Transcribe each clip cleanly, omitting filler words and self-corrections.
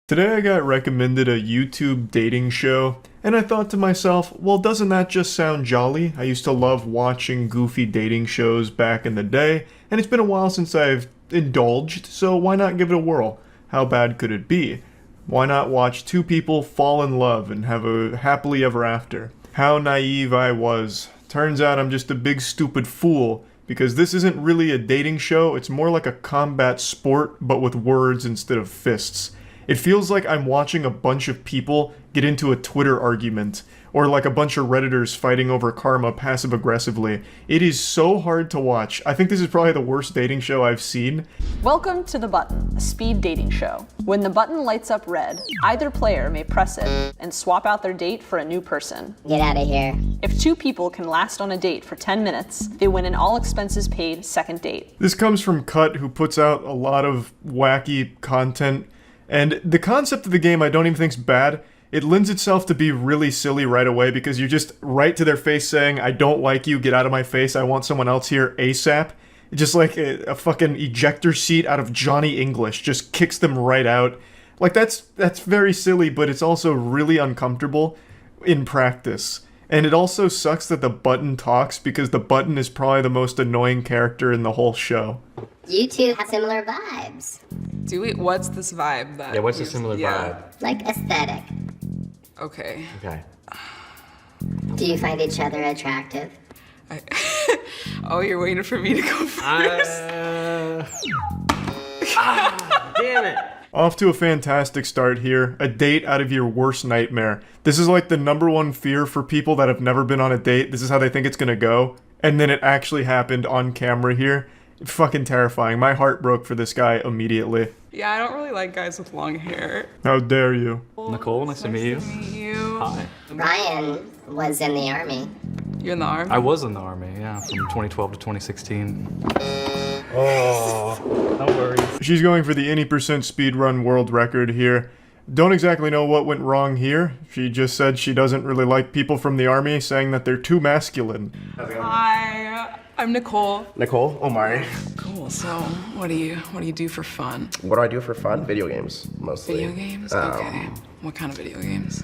Today I got recommended a YouTube dating show, and I thought to myself, well, doesn't that just sound jolly? I used to love watching goofy dating shows back in the day, and it's been a while since I've indulged, so why not give it a whirl? How bad could it be? Why not watch two people fall in love and have a happily ever after? How naive I was. Turns out I'm just a big stupid fool, because this isn't really a dating show, it's more like a combat sport, but with words instead of fists. It feels like I'm watching a bunch of people get into a Twitter argument, or like a bunch of Redditors fighting over karma passive-aggressively. It is so hard to watch. I think this is probably the worst dating show I've seen. Welcome to The Button, a speed dating show. When the button lights up red, either player may press it and swap out their date for a new person. Get out of here. If two people can last on a date for 10 minutes, they win an all-expenses-paid second date. This comes from Cut, who puts out a lot of wacky content. And the concept of the game I don't even think's bad. It lends itself to be really silly right away because you're just right to their face saying, I don't like you, get out of my face, I want someone else here ASAP. Just like a fucking ejector seat out of Johnny English, just kicks them right out. Like that's very silly, but it's also really uncomfortable in practice. And it also sucks that the button talks because the button is probably the most annoying character in the whole show. You two have similar vibes. Do we? What's this vibe that? Yeah, what's a similar vibe? Like aesthetic. Okay. Okay. Do you find each other attractive? Oh, you're waiting for me to go first. Damn it. Off to a fantastic start here. A date out of your worst nightmare. This is like the number one fear for people that have never been on a date. This is how they think it's gonna go. And then it actually happened on camera here. Fucking terrifying. My heart broke for this guy immediately. Yeah, I don't really like guys with long hair. How dare you? Nicole, nice to meet you. Hi. Ryan was in the army. You're in the army? I was in the army, yeah, from 2012 to 2016. Oh, no worries. She's going for the any percent speedrun world record here. Don't exactly know what went wrong here. She just said she doesn't really like people from the army, saying that they're too masculine. Hi, I'm Nicole. Nicole, Omari. Cool. So, what do you do for fun? What do I do for fun? Video games, mostly. Video games? Okay. What kind of video games?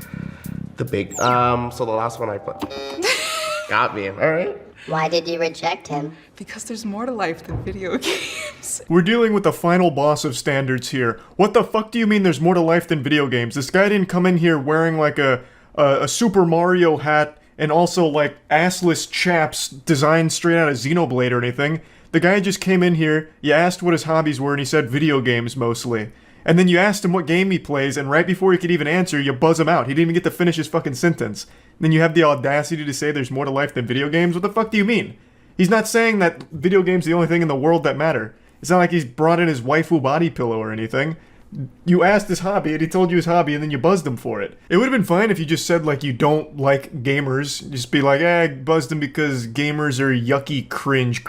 The big, so the last one I played. Got me, all right. Why did you reject him? Because there's more to life than video games. We're dealing with the final boss of standards here. What the fuck do you mean there's more to life than video games? This guy didn't come in here wearing like a Super Mario hat and also like assless chaps designed straight out of Xenoblade or anything. The guy just came in here, you asked what his hobbies were, and he said video games mostly. And then you asked him what game he plays, and right before he could even answer, you buzz him out. He didn't even get to finish his fucking sentence. And then you have the audacity to say there's more to life than video games? What the fuck do you mean? He's not saying that video games are the only thing in the world that matter. It's not like he's brought in his waifu body pillow or anything. You asked his hobby, and he told you his hobby, and then you buzzed him for it. It would have been fine if you just said, like, you don't like gamers. Just be like, I buzzed him because gamers are yucky cringe,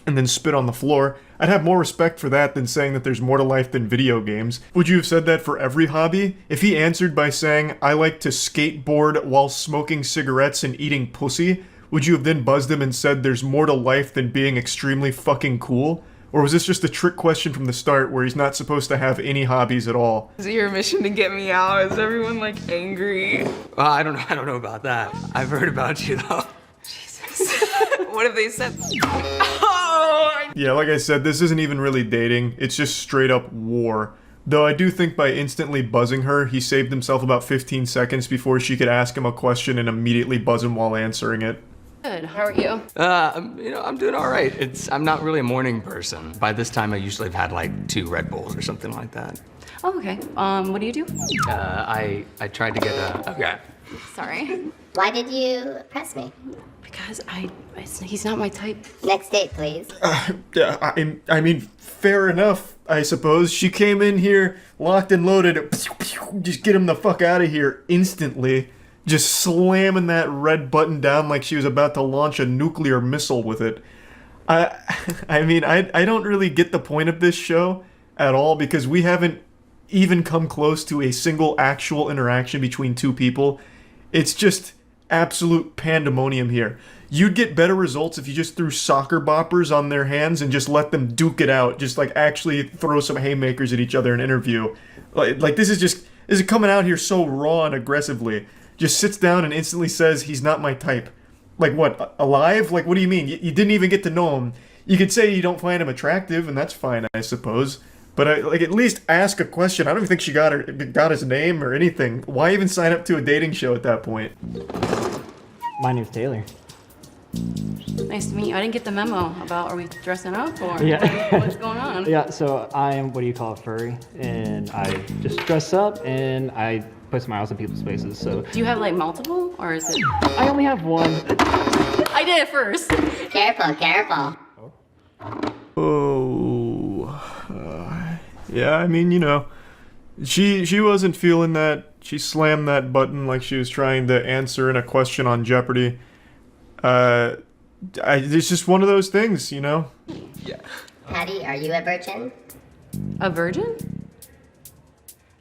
and then spit on the floor. I'd have more respect for that than saying that there's more to life than video games. Would you have said that for every hobby? If he answered by saying, I like to skateboard while smoking cigarettes and eating pussy, would you have then buzzed him and said there's more to life than being extremely fucking cool? Or was this just a trick question from the start where he's not supposed to have any hobbies at all? Is it your mission to get me out? Is everyone like angry? I don't know about that. I've heard about you though. Jesus. What have they said? Oh, Yeah, like I said, this isn't even really dating. It's just straight up war. Though I do think by instantly buzzing her, he saved himself about 15 seconds before she could ask him a question and immediately buzz him while answering it. Good. How are you? I'm doing all right. I'm not really a morning person. By this time, I usually have had like 2 Red Bulls or something like that. Oh, okay. What do you do? I tried to get a. Okay. Sorry. Why did you press me? Because he's not my type. Next date, please. I mean, fair enough, I suppose. She came in here, locked and loaded, just get him the fuck out of here instantly. Just slamming that red button down like she was about to launch a nuclear missile with it. I mean, I don't really get the point of this show at all because we haven't even come close to a single actual interaction between two people. It's just absolute pandemonium here. You'd get better results if you just threw soccer boppers on their hands and just let them duke it out. Just like actually throw some haymakers at each other in an interview. Like this is just is it coming out here so raw and aggressively? Just sits down and instantly says he's not my type. Like what, alive? Like what do you mean? You didn't even get to know him. You could say you don't find him attractive, and that's fine, I suppose. But at least ask a question. I don't even think she got his name or anything. Why even sign up to a dating show at that point? My name's Taylor. Nice to meet you. I didn't get the memo about are we dressing up or Yeah. what's going on? Yeah, so I'm what do you call a furry, and I just dress up and I put smiles on people's faces. So Do you have like multiple or is it? I only have one. I did it first. Careful, careful. Oh, yeah. I mean, you know, she wasn't feeling that. She slammed that button like she was trying to answer in a question on Jeopardy. It's just one of those things, you know. Yeah. Patty, are you a virgin? A virgin?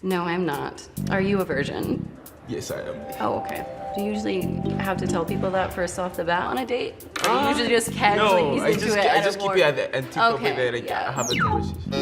No, I'm not. Are you a virgin? Yes, I am. Oh, okay. Do you usually have to tell people that first off the bat on a date? Or do you usually just casually ease into it? I just keep it at the end until Okay, I have a conversation.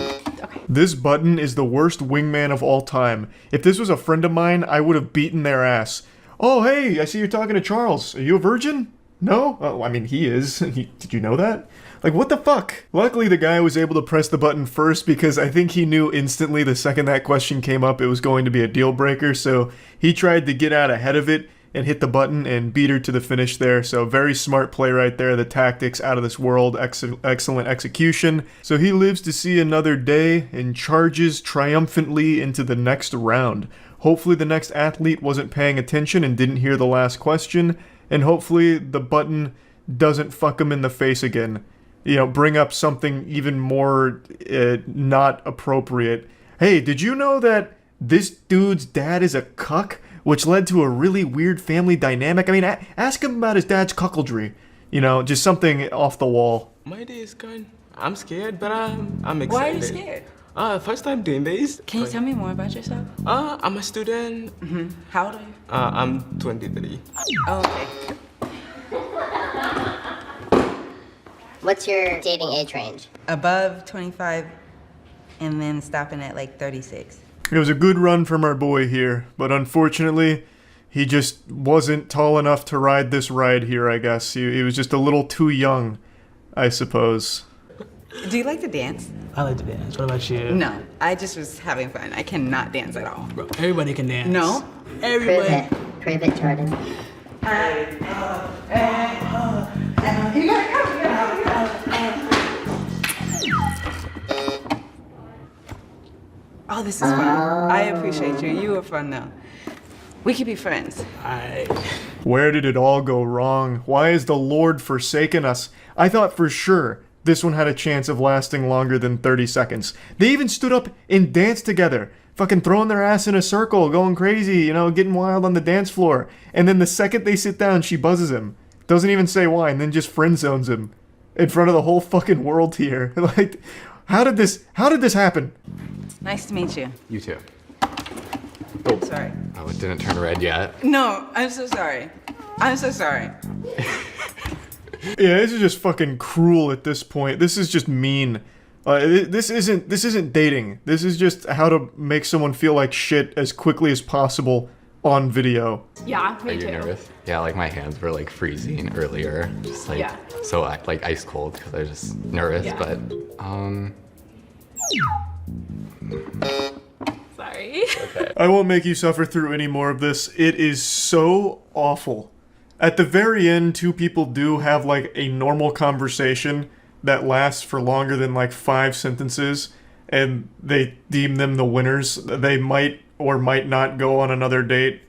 Okay. This button is the worst wingman of all time. If this was a friend of mine, I would have beaten their ass. Oh, hey, I see you're talking to Charles. Are you a virgin? No? Oh, I mean, he is. Did you know that? Like, what the fuck? Luckily, the guy was able to press the button first because I think he knew instantly the second that question came up it was going to be a deal breaker, so he tried to get out ahead of it and hit the button and beat her to the finish there. So very smart play right there. The tactics out of this world. Excellent execution. So he lives to see another day and charges triumphantly into the next round. Hopefully the next athlete wasn't paying attention and didn't hear the last question. And hopefully the button doesn't fuck him in the face again. You know, bring up something even more not appropriate. Hey, did you know that this dude's dad is a cuck? Which led to a really weird family dynamic. I mean, ask him about his dad's cuckoldry. You know, just something off the wall. My day is going. I'm scared, but I'm excited. Why are you scared? First time doing this. Can you tell me more about yourself? I'm a student. How old are you? I'm 23. Oh, okay. What's your dating age range? Above 25 and then stopping at like 36. It was a good run from our boy here, but unfortunately, he just wasn't tall enough to ride this ride here, I guess. He was just a little too young, I suppose. Do you like to dance? I like to dance. What about you? No, I just was having fun. I cannot dance at all. Bro, everybody can dance. No? Prove Everybody. it. Prove it, Jordan. Oh, this is fun. I appreciate you. You were fun though. We could be friends. Where did it all go wrong? Why has the Lord forsaken us? I thought for sure this one had a chance of lasting longer than 30 seconds. They even stood up and danced together. Fucking throwing their ass in a circle, going crazy, you know, getting wild on the dance floor. And then the second they sit down, she buzzes him. Doesn't even say why, and then just friend zones him. In front of the whole fucking world here. Like, how did this happen? Nice to meet you. You too. I'm sorry. Oh, it didn't turn red yet. No, I'm so sorry. I'm so sorry. Yeah, this is just fucking cruel at this point. This is just mean. This isn't dating. This is just how to make someone feel like shit as quickly as possible on video. Yeah, Are me you too. nervous? Yeah, like my hands were like freezing earlier. Just like, Yeah. so like ice cold because I was just nervous, Yeah. but, Sorry. I won't make you suffer through any more of this. It is so awful. At the very end, two people do have like a normal conversation that lasts for longer than like 5 sentences, and they deem them the winners. They might or might not go on another date.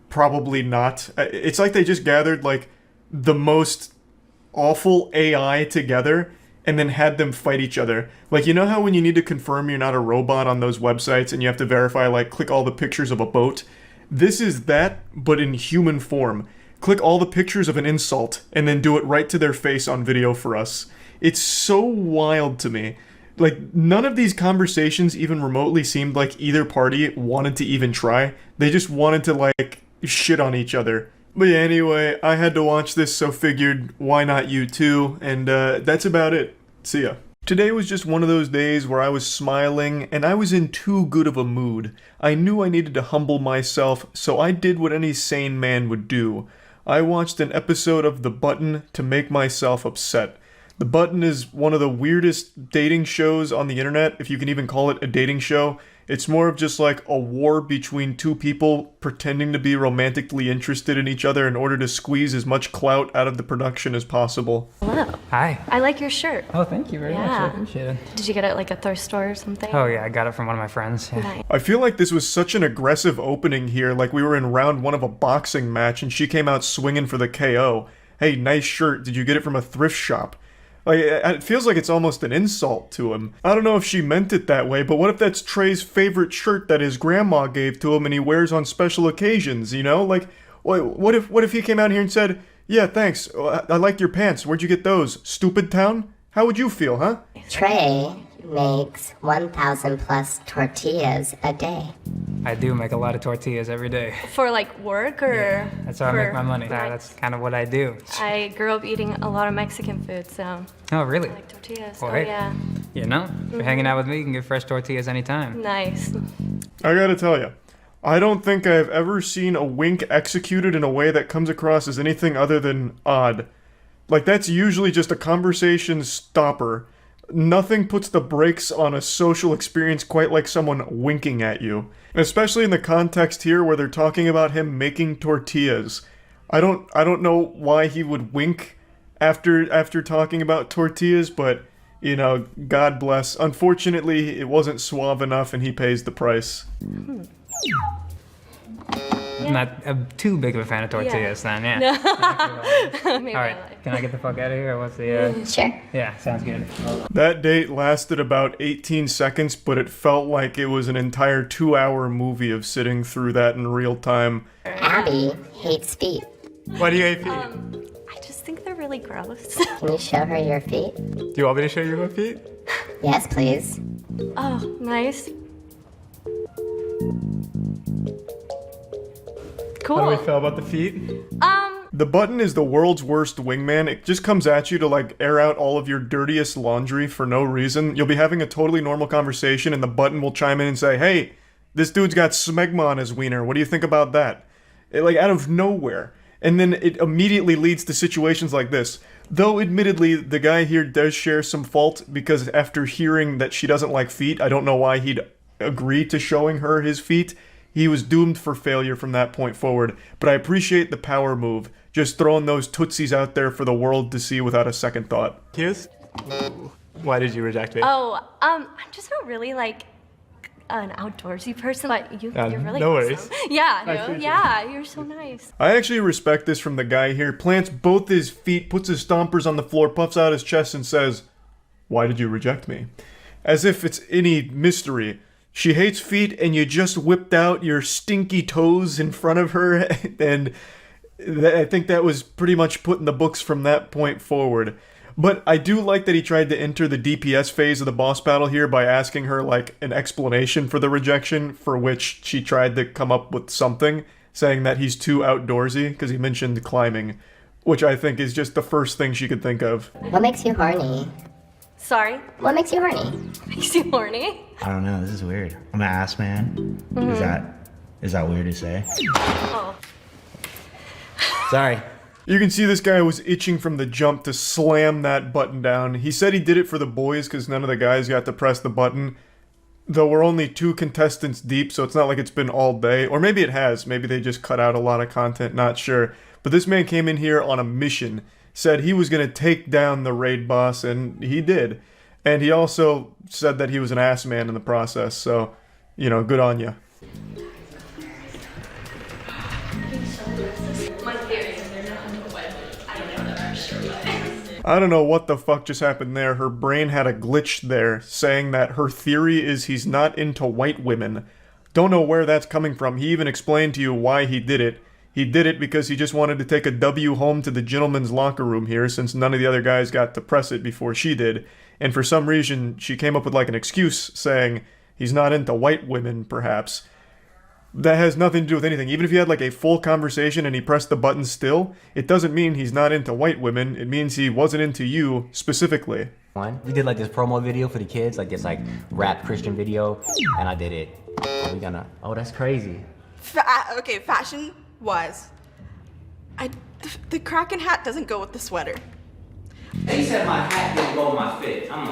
Probably not. It's like they just gathered like the most awful AI together and then had them fight each other. Like, you know how when you need to confirm you're not a robot on those websites and you have to verify, like, click all the pictures of a boat? This is that, but in human form. Click all the pictures of an insult and then do it right to their face on video for us. It's so wild to me. Like, none of these conversations even remotely seemed like either party wanted to even try. They just wanted to, like, shit on each other. But yeah, anyway, I had to watch this, so figured, why not you too? And that's about it. See ya. Today was just one of those days where I was smiling and I was in too good of a mood. I knew I needed to humble myself, so I did what any sane man would do. I watched an episode of The Button to make myself upset. The Button is one of the weirdest dating shows on the internet, if you can even call it a dating show. It's more of just like a war between two people pretending to be romantically interested in each other in order to squeeze as much clout out of the production as possible. Hello. Hi. I like your shirt. Oh, thank you very much. I appreciate it. Did you get it at like a thrift store or something? Oh yeah, I got it from one of my friends. Yeah. Nice. I feel like this was such an aggressive opening here, like we were in round 1 of a boxing match and she came out swinging for the KO. Hey, nice shirt. Did you get it from a thrift shop? Like, it feels like it's almost an insult to him. I don't know if she meant it that way, but what if that's Trey's favorite shirt that his grandma gave to him and he wears on special occasions, you know? Like, what if he came out here and said, yeah, thanks, I like your pants, where'd you get those? Stupid town? How would you feel, huh? Trey makes 1,000 plus tortillas a day. I do make a lot of tortillas every day. For like work or? Yeah, that's how I make my money. That's kind of what I do. I grew up eating a lot of Mexican food, so. Oh, really? I like tortillas. Well, oh, hey, yeah. You know, if you're hanging out with me, you can get fresh tortillas anytime. Nice. I gotta tell you, I don't think I've ever seen a wink executed in a way that comes across as anything other than odd. Like, that's usually just a conversation stopper. Nothing puts the brakes on a social experience quite like someone winking at you. Especially in the context here where they're talking about him making tortillas. I don't know why he would wink after talking about tortillas, but, you know, God bless. Unfortunately, it wasn't suave enough and he pays the price. I'm not too big of a fan of tortillas then, yeah. No. Maybe All right, can I get the fuck out of here? What's the, Sure. Yeah, sounds good. That date lasted about 18 seconds, but it felt like it was an entire 2-hour movie of sitting through that in real time. Abby hates feet. Why do you hate feet? I just think they're really gross. Can you show her your feet? Do you want me to show you my feet? Yes, please. Oh, nice. Cool. How do we feel about the feet? The Button is the world's worst wingman. It just comes at you to like air out all of your dirtiest laundry for no reason. You'll be having a totally normal conversation and the Button will chime in and say, hey, this dude's got smegma on his wiener. What do you think about that? Like out of nowhere. And then it immediately leads to situations like this. Though admittedly, the guy here does share some fault because after hearing that she doesn't like feet, I don't know why he'd agree to showing her his feet. He was doomed for failure from that point forward, but I appreciate the power move, just throwing those tootsies out there for the world to see without a second thought. Hughes? Why did you reject me? Oh, I'm just not really like an outdoorsy person, but you're really no awesome. worries. Yeah, I no, appreciate yeah, you're so nice. I actually respect this from the guy here. Plants both his feet, puts his stompers on the floor, puffs out his chest and says, why did you reject me? As if it's any mystery. She hates feet and you just whipped out your stinky toes in front of her and I think that was pretty much put in the books from that point forward. But I do like that he tried to enter the DPS phase of the boss battle here by asking her like an explanation for the rejection, for which she tried to come up with something, saying that he's too outdoorsy because he mentioned climbing, which I think is just the first thing she could think of. What makes you horny? Sorry? What makes you horny? Makes you horny? I don't know. This is weird. I'm an ass man. Is that weird to say? Oh. Sorry. You can see this guy was itching from the jump to slam that button down. He said he did it for the boys because none of the guys got to press the button. Though we're only 2 contestants deep, so it's not like it's been all day. Or maybe it has. Maybe they just cut out a lot of content, not sure. But this man came in here on a mission. Said he was going to take down the raid boss, and he did. And he also said that he was an ass man in the process, so, you know, good on you. I don't know what the fuck just happened there. Her brain had a glitch there, saying that her theory is he's not into white women. Don't know where that's coming from. He even explained to you why he did it. He did it because he just wanted to take a W home to the gentleman's locker room here, since none of the other guys got to press it before she did. And for some reason, she came up with like an excuse saying he's not into white women, perhaps. That has nothing to do with anything. Even if you had like a full conversation and he pressed the button still, it doesn't mean he's not into white women. It means he wasn't into you specifically. We did like this promo video for the kids, like this like rap Christian video, and I did it. We gonna. Oh, that's crazy. Okay, fashion-wise, the Kraken hat doesn't go with the sweater. They said my hat didn't go with my fit. I'm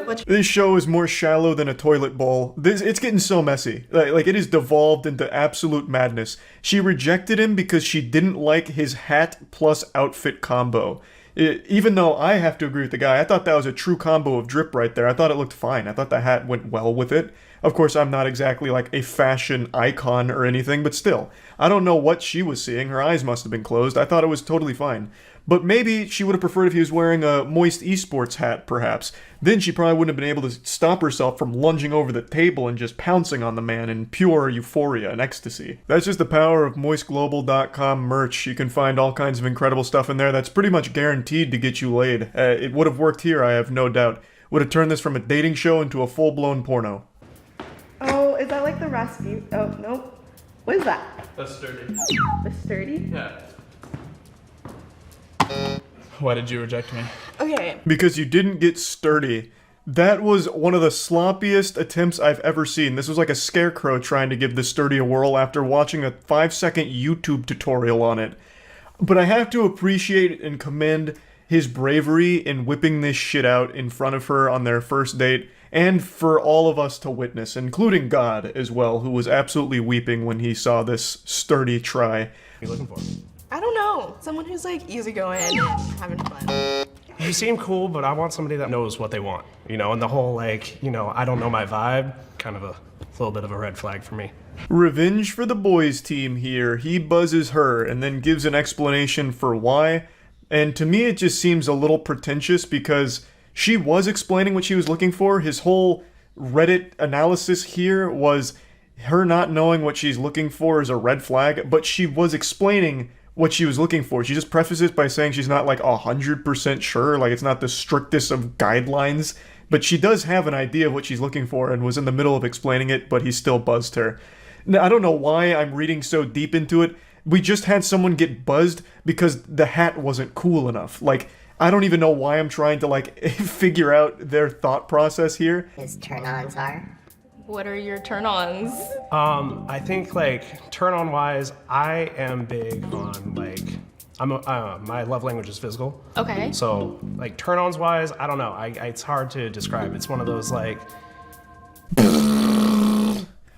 like, This show is more shallow than a toilet bowl. It's getting so messy. Like it is devolved into absolute madness. She rejected him because she didn't like his hat plus outfit combo. Even though I have to agree with the guy, I thought that was a true combo of drip right there. I thought it looked fine. I thought the hat went well with it. Of course, I'm not exactly like a fashion icon or anything, but still, I don't know what she was seeing. Her eyes must have been closed. I thought it was totally fine. But maybe she would have preferred if he was wearing a Moist Esports hat, perhaps. Then she probably wouldn't have been able to stop herself from lunging over the table and just pouncing on the man in pure euphoria and ecstasy. That's just the power of moistglobal.com merch. You can find all kinds of incredible stuff in there that's pretty much guaranteed to get you laid. It would have worked here, I have no doubt. Would have turned this from a dating show into a full-blown porno. Oh, is that like the Rasputin? Oh, nope. What is that? The sturdy. The sturdy? Yeah. Why did you reject me? Okay. Because you didn't get sturdy. That was one of the sloppiest attempts I've ever seen. This was like a scarecrow trying to give the sturdy a whirl after watching a 5-second YouTube tutorial on it. But I have to appreciate and commend his bravery in whipping this shit out in front of her on their first date, and for all of us to witness, including God as well, who was absolutely weeping when he saw this sturdy try. What are you looking for? I don't know. Someone who's like easygoing and having fun. You seem cool, but I want somebody that knows what they want, you know, and the whole like, you know, I don't know my vibe, kind of a little bit of a red flag for me. Revenge for the boys team here. He buzzes her and then gives an explanation for why. And to me, it just seems a little pretentious because she was explaining what she was looking for. His whole Reddit analysis here was her not knowing what she's looking for is a red flag, but she was explaining what she was looking for. She just prefaces by saying she's not like 100% sure, like it's not the strictest of guidelines, but she does have an idea of what she's looking for and was in the middle of explaining it, but he still buzzed her. Now, I don't know why I'm reading so deep into it. We just had someone get buzzed because the hat wasn't cool enough. Like, I don't even know why I'm trying to like figure out their thought process here. His turn-ons are? What are your turn-ons? I think like turn-on wise, I am big on like, my love language is physical. Okay. So like turn-ons wise, I don't know. It's hard to describe. It's one of those like.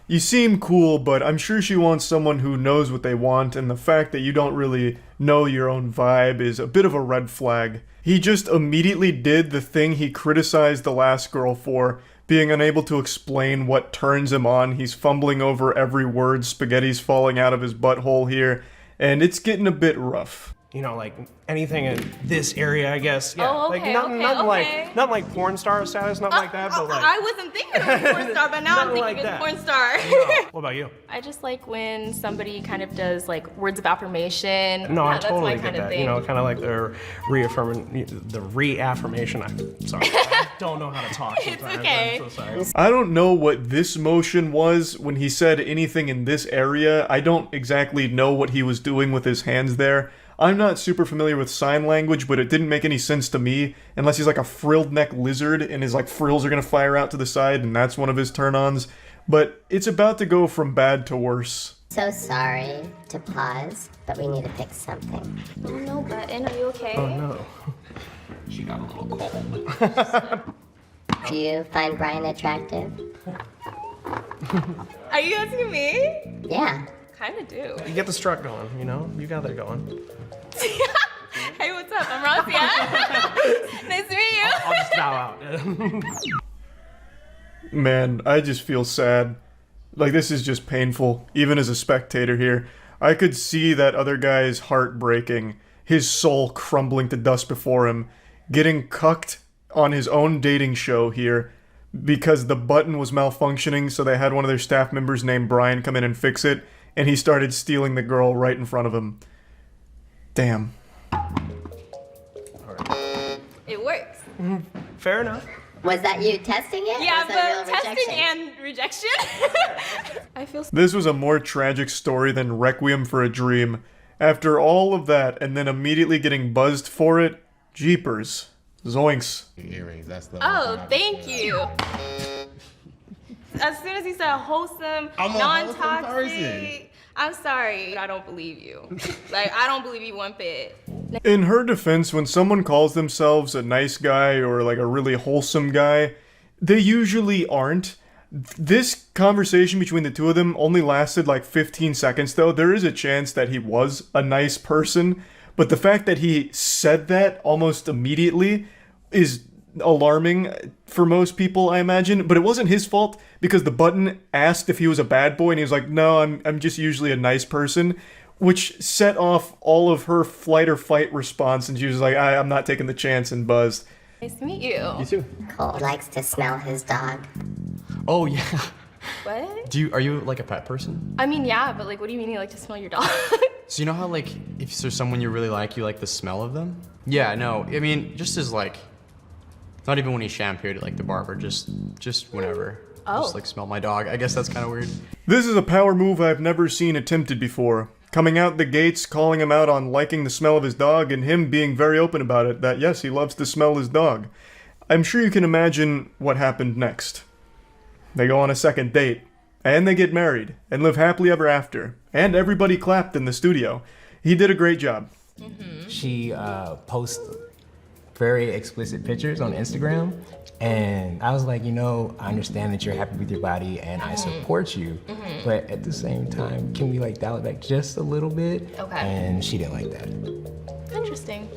You seem cool, but I'm sure she wants someone who knows what they want, and the fact that you don't really know your own vibe is a bit of a red flag. He just immediately did the thing he criticized the last girl for, being unable to explain what turns him on. He's fumbling over every word, spaghetti's falling out of his butthole here, and it's getting a bit rough. You know, like anything in this area, I guess. Yeah. Oh, okay, like nothing, okay. not like porn star status, nothing like that, but like. I wasn't thinking of a porn star, but now I'm Nothing thinking like of that. porn star. No. What about you? I just like when somebody kind of does like words of affirmation. No, Yeah, I that's totally my get kind of that. thing. You know, kind of like the reaffirmation. I'm sorry, I don't know how to talk. It's sometimes. okay. I'm so sorry. I don't know what this motion was when he said anything in this area. I don't exactly know what he was doing with his hands there. I'm not super familiar with sign language, but it didn't make any sense to me, unless he's like a frilled neck lizard and his like frills are gonna fire out to the side and that's one of his turn-ons. But it's about to go from bad to worse. So sorry to pause, but we need to fix something. Oh no, Button, are you okay? Oh no. She got a little cold. Do you find Brian attractive? Are you asking me? Yeah. Kind of do. You get the strut going, you know? You got that going. Hey, what's up? I'm Rosia. Nice to meet you. I'll just bow out. Man, I just feel sad. Like, this is just painful, even as a spectator here. I could see that other guy's heart breaking, his soul crumbling to dust before him, getting cucked on his own dating show here because the button was malfunctioning, so they had one of their staff members named Brian come in and fix it, and he started stealing the girl right in front of him. Damn. It works. Fair enough. Was that you testing it? Yeah, or was that but real testing rejection? and rejection. I feel This was a more tragic story than Requiem for a Dream. After all of that, and then immediately getting buzzed for it, Jeepers. Zoinks. Earrings, that's the Oh, thank you. As soon as you said wholesome, non-toxic, I'm sorry, I don't believe you. Like, I don't believe you one bit. In her defense, when someone calls themselves a nice guy or like a really wholesome guy, they usually aren't. This conversation between the two of them only lasted like 15 seconds though. There is a chance that he was a nice person, but the fact that he said that almost immediately is alarming for most people, I imagine. But it wasn't his fault because the button asked if he was a bad boy and he was like, no, I'm just usually a nice person, which set off all of her flight or fight response, and she was like, I'm not taking the chance, and buzzed. Nice to meet you. You too. Cole likes to smell his dog. Oh yeah. What? Are you like a pet person? I mean, yeah, but like, what do you mean you like to smell your dog? So you know how like if there's someone you really like the smell of them? Yeah, no. I mean, just as like, not even when he's shampooed at like the barber, just whenever. Oh. Just like smell my dog. I guess that's kind of weird. This is a power move I've never seen attempted before. Coming out the gates, calling him out on liking the smell of his dog, and him being very open about it, that yes, he loves to smell his dog. I'm sure you can imagine what happened next. They go on a second date, and they get married, and live happily ever after. And everybody clapped in the studio. He did a great job. She posts very explicit pictures on Instagram, and I was like, you know, I understand that you're happy with your body and I support you, but at the same time, can we like dial it back just a little bit? Okay. And she didn't like that. Interesting.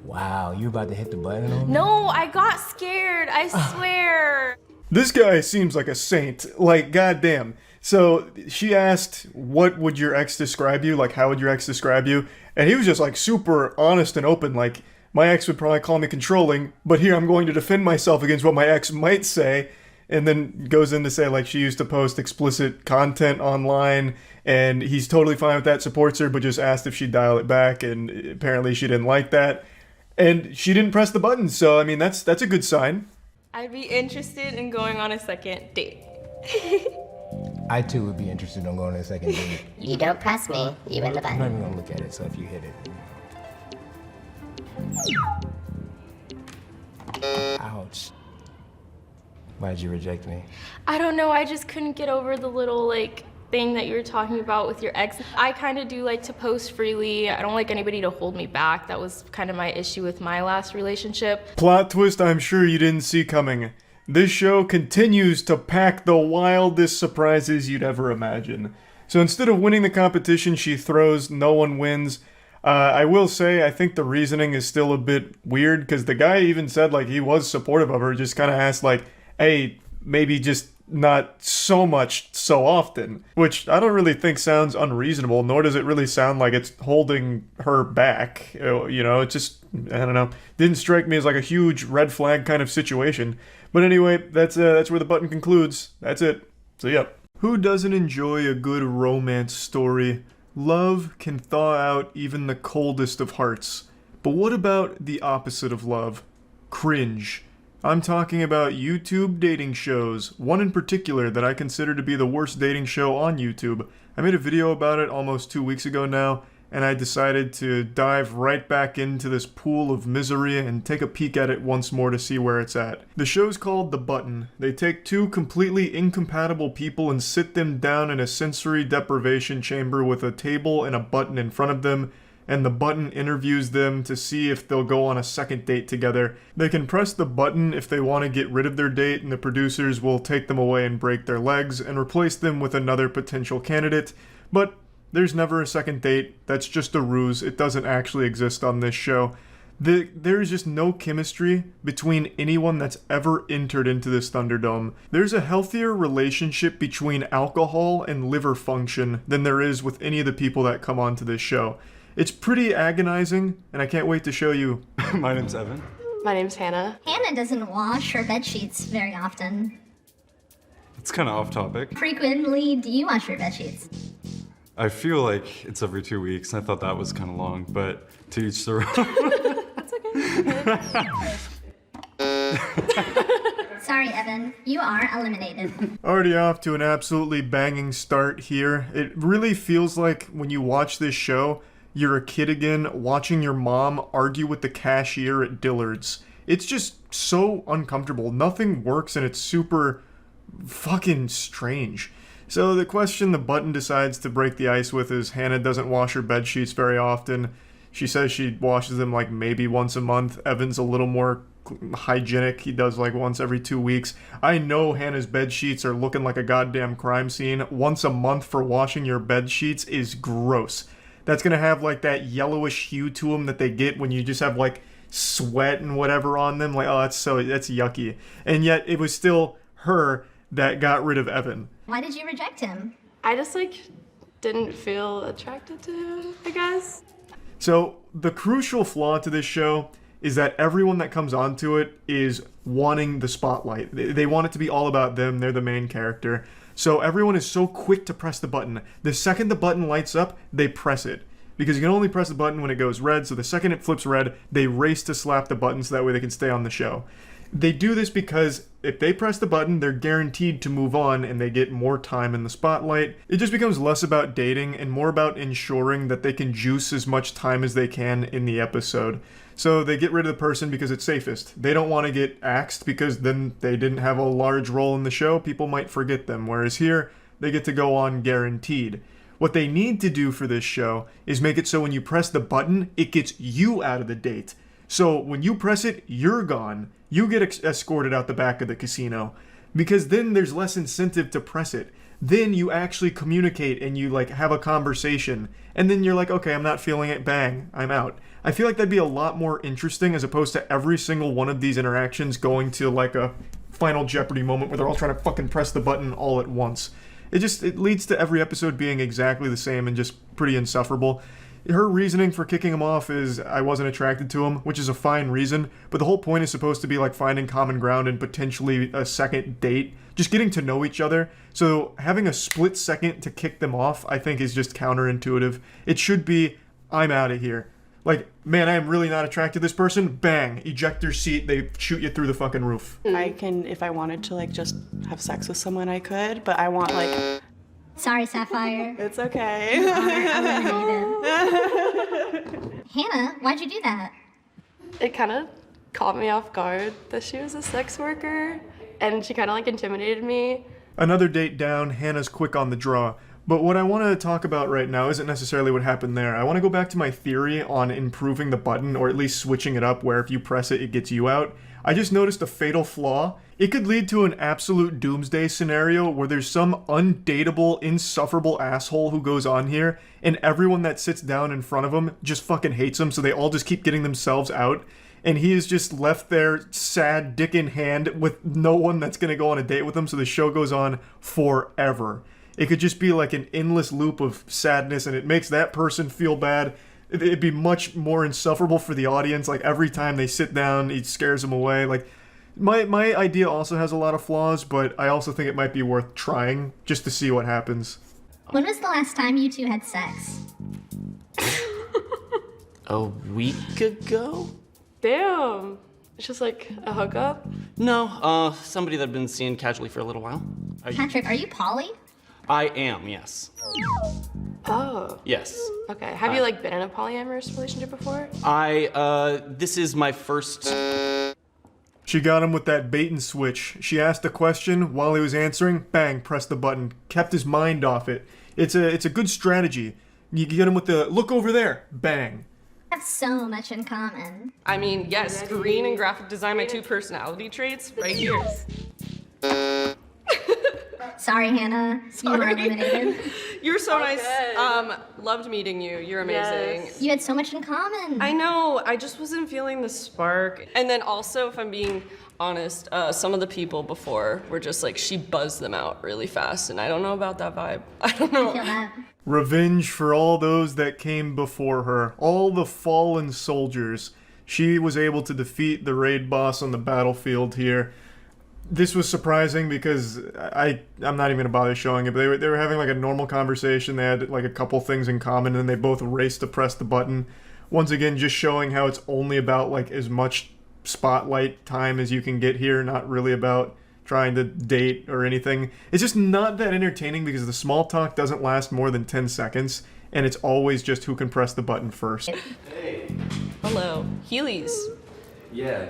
Wow, you about to hit the button on me? No, I got scared, I swear. This guy seems like a saint. Like, goddamn. So she asked, what would your ex describe you? Like, how would your ex describe you? And he was just like super honest and open. Like, my ex would probably call me controlling, but here I'm going to defend myself against what my ex might say. And then goes in to say like she used to post explicit content online and he's totally fine with that, supports her, but just asked if she'd dial it back, and apparently she didn't like that. And she didn't press the button, so I mean that's a good sign. I'd be interested in going on a second date. I too would be interested in going on a second date. You don't press me, you win the I'm button. not even gonna look at it, so if you hit it. Ouch. Why did you reject me? I don't know, I just couldn't get over the little like thing that you were talking about with your ex. I kind of do like to post freely. I don't like anybody to hold me back. That was kind of my issue with my last relationship. Plot twist I'm sure you didn't see coming. This show continues to pack the wildest surprises you'd ever imagine. So instead of winning the competition she throws, no one wins. I will say, I think the reasoning is still a bit weird, because the guy even said like he was supportive of her, just kind of asked like, hey, maybe just not so much so often, which I don't really think sounds unreasonable, nor does it really sound like it's holding her back. You know, it just, I don't know, didn't strike me as like a huge red flag kind of situation. But anyway, that's where the button concludes. That's it. So yep. Who doesn't enjoy a good romance story? Love can thaw out even the coldest of hearts. But what about the opposite of love? Cringe. I'm talking about YouTube dating shows, one in particular that I consider to be the worst dating show on YouTube. I made a video about it almost 2 weeks ago now, and I decided to dive right back into this pool of misery and take a peek at it once more to see where it's at. The show's called The Button. They take two completely incompatible people and sit them down in a sensory deprivation chamber with a table and a button in front of them, and the button interviews them to see if they'll go on a second date together. They can press the button if they want to get rid of their date, and the producers will take them away and break their legs and replace them with another potential candidate, but there's never a second date. That's just a ruse. It doesn't actually exist on this show. There is just no chemistry between anyone that's ever entered into this Thunderdome. There's a healthier relationship between alcohol and liver function than there is with any of the people that come onto this show. It's pretty agonizing, and I can't wait to show you. My name's Evan. My name's Hannah. Hannah doesn't wash her bed sheets very often. It's kind of off topic. Frequently, do you wash your bed sheets? I feel like it's every 2 weeks. I thought that was kind of long, but to each their own. Sorry, Evan. You are eliminated. Already off to an absolutely banging start here. It really feels like when you watch this show, you're a kid again watching your mom argue with the cashier at Dillard's. It's just so uncomfortable. Nothing works and it's super fucking strange. So the question the button decides to break the ice with is Hannah doesn't wash her bed sheets very often. She says she washes them like maybe once a month. Evan's a little more hygienic. He does like once every 2 weeks. I know Hannah's bed sheets are looking like a goddamn crime scene. Once a month for washing your bed sheets is gross. That's gonna have like that yellowish hue to them that they get when you just have like sweat and whatever on them. Like, oh, that's yucky. And yet it was still her that got rid of Evan. Why did you reject him? I just didn't feel attracted to him, I guess. So the crucial flaw to this show is that everyone that comes onto it is wanting the spotlight. They want it to be all about them. They're the main character. So everyone is so quick to press the button. The second the button lights up, they press it. Because you can only press the button when it goes red, so the second it flips red, they race to slap the button so that way they can stay on the show. They do this because if they press the button, they're guaranteed to move on and they get more time in the spotlight. It just becomes less about dating and more about ensuring that they can juice as much time as they can in the episode. So they get rid of the person because it's safest. They don't want to get axed because then they didn't have a large role in the show. People might forget them. Whereas here, they get to go on guaranteed. What they need to do for this show is make it so when you press the button, it gets you out of the date. So when you press it, you're gone. You get escorted out the back of the casino. Because then there's less incentive to press it. Then you actually communicate and you have a conversation. And then you're like, okay, I'm not feeling it, bang, I'm out. I feel like that'd be a lot more interesting as opposed to every single one of these interactions going to a Final Jeopardy moment where they're all trying to fucking press the button all at once. It leads to every episode being exactly the same and just pretty insufferable. Her reasoning for kicking him off is I wasn't attracted to him, which is a fine reason, but the whole point is supposed to be finding common ground and potentially a second date, just getting to know each other. So having a split second to kick them off, I think is just counterintuitive. It should be, I'm out of here. Man, I am really not attracted to this person, bang, ejector seat, they shoot you through the fucking roof. I can, if I wanted to just have sex with someone, I could, but I want Sorry, Sapphire. It's okay. You are eliminated. Hannah, why'd you do that? It kind of caught me off guard that she was a sex worker, and she kind of intimidated me. Another date down, Hannah's quick on the draw. But what I want to talk about right now isn't necessarily what happened there. I want to go back to my theory on improving the button, or at least switching it up where if you press it, it gets you out. I just noticed a fatal flaw. It could lead to an absolute doomsday scenario where there's some undateable, insufferable asshole who goes on here, and everyone that sits down in front of him just fucking hates him, so they all just keep getting themselves out. And he is just left there, sad, dick in hand, with no one that's gonna go on a date with him, so the show goes on forever. It could just be an endless loop of sadness, and it makes that person feel bad. It'd be much more insufferable for the audience. Every time they sit down, he scares them away. My idea also has a lot of flaws, but I also think it might be worth trying just to see what happens. When was the last time you two had sex? A week ago? Damn. It's just a hookup? No, somebody that I've been seeing casually for a little while. Patrick, are you poly? I am, yes. Oh. Yes. Okay. Have you been in a polyamorous relationship before? This is my first... She got him with that bait and switch. She asked a question, while he was answering, bang, pressed the button. Kept his mind off it. It's a good strategy. You get him with the, look over there, bang. Have so much in common. I mean, yes, screen and graphic design, my two personality traits, right here. Sorry, Hannah. You are eliminated. You're so nice. Loved meeting you. You're amazing. Yes. You had so much in common. I know. I just wasn't feeling the spark. And then also, if I'm being honest, some of the people before were just she buzzed them out really fast, and I don't know about that vibe. I don't know. I feel that. Revenge for all those that came before her. All the fallen soldiers. She was able to defeat the raid boss on the battlefield here. This was surprising because I'm not even gonna bother showing it, but they were having a normal conversation. They had a couple things in common, and then they both raced to press the button. Once again, just showing how it's only about as much spotlight time as you can get here, not really about trying to date or anything. It's just not that entertaining because the small talk doesn't last more than 10 seconds, and it's always just who can press the button first. Hello. Heelys. Yeah.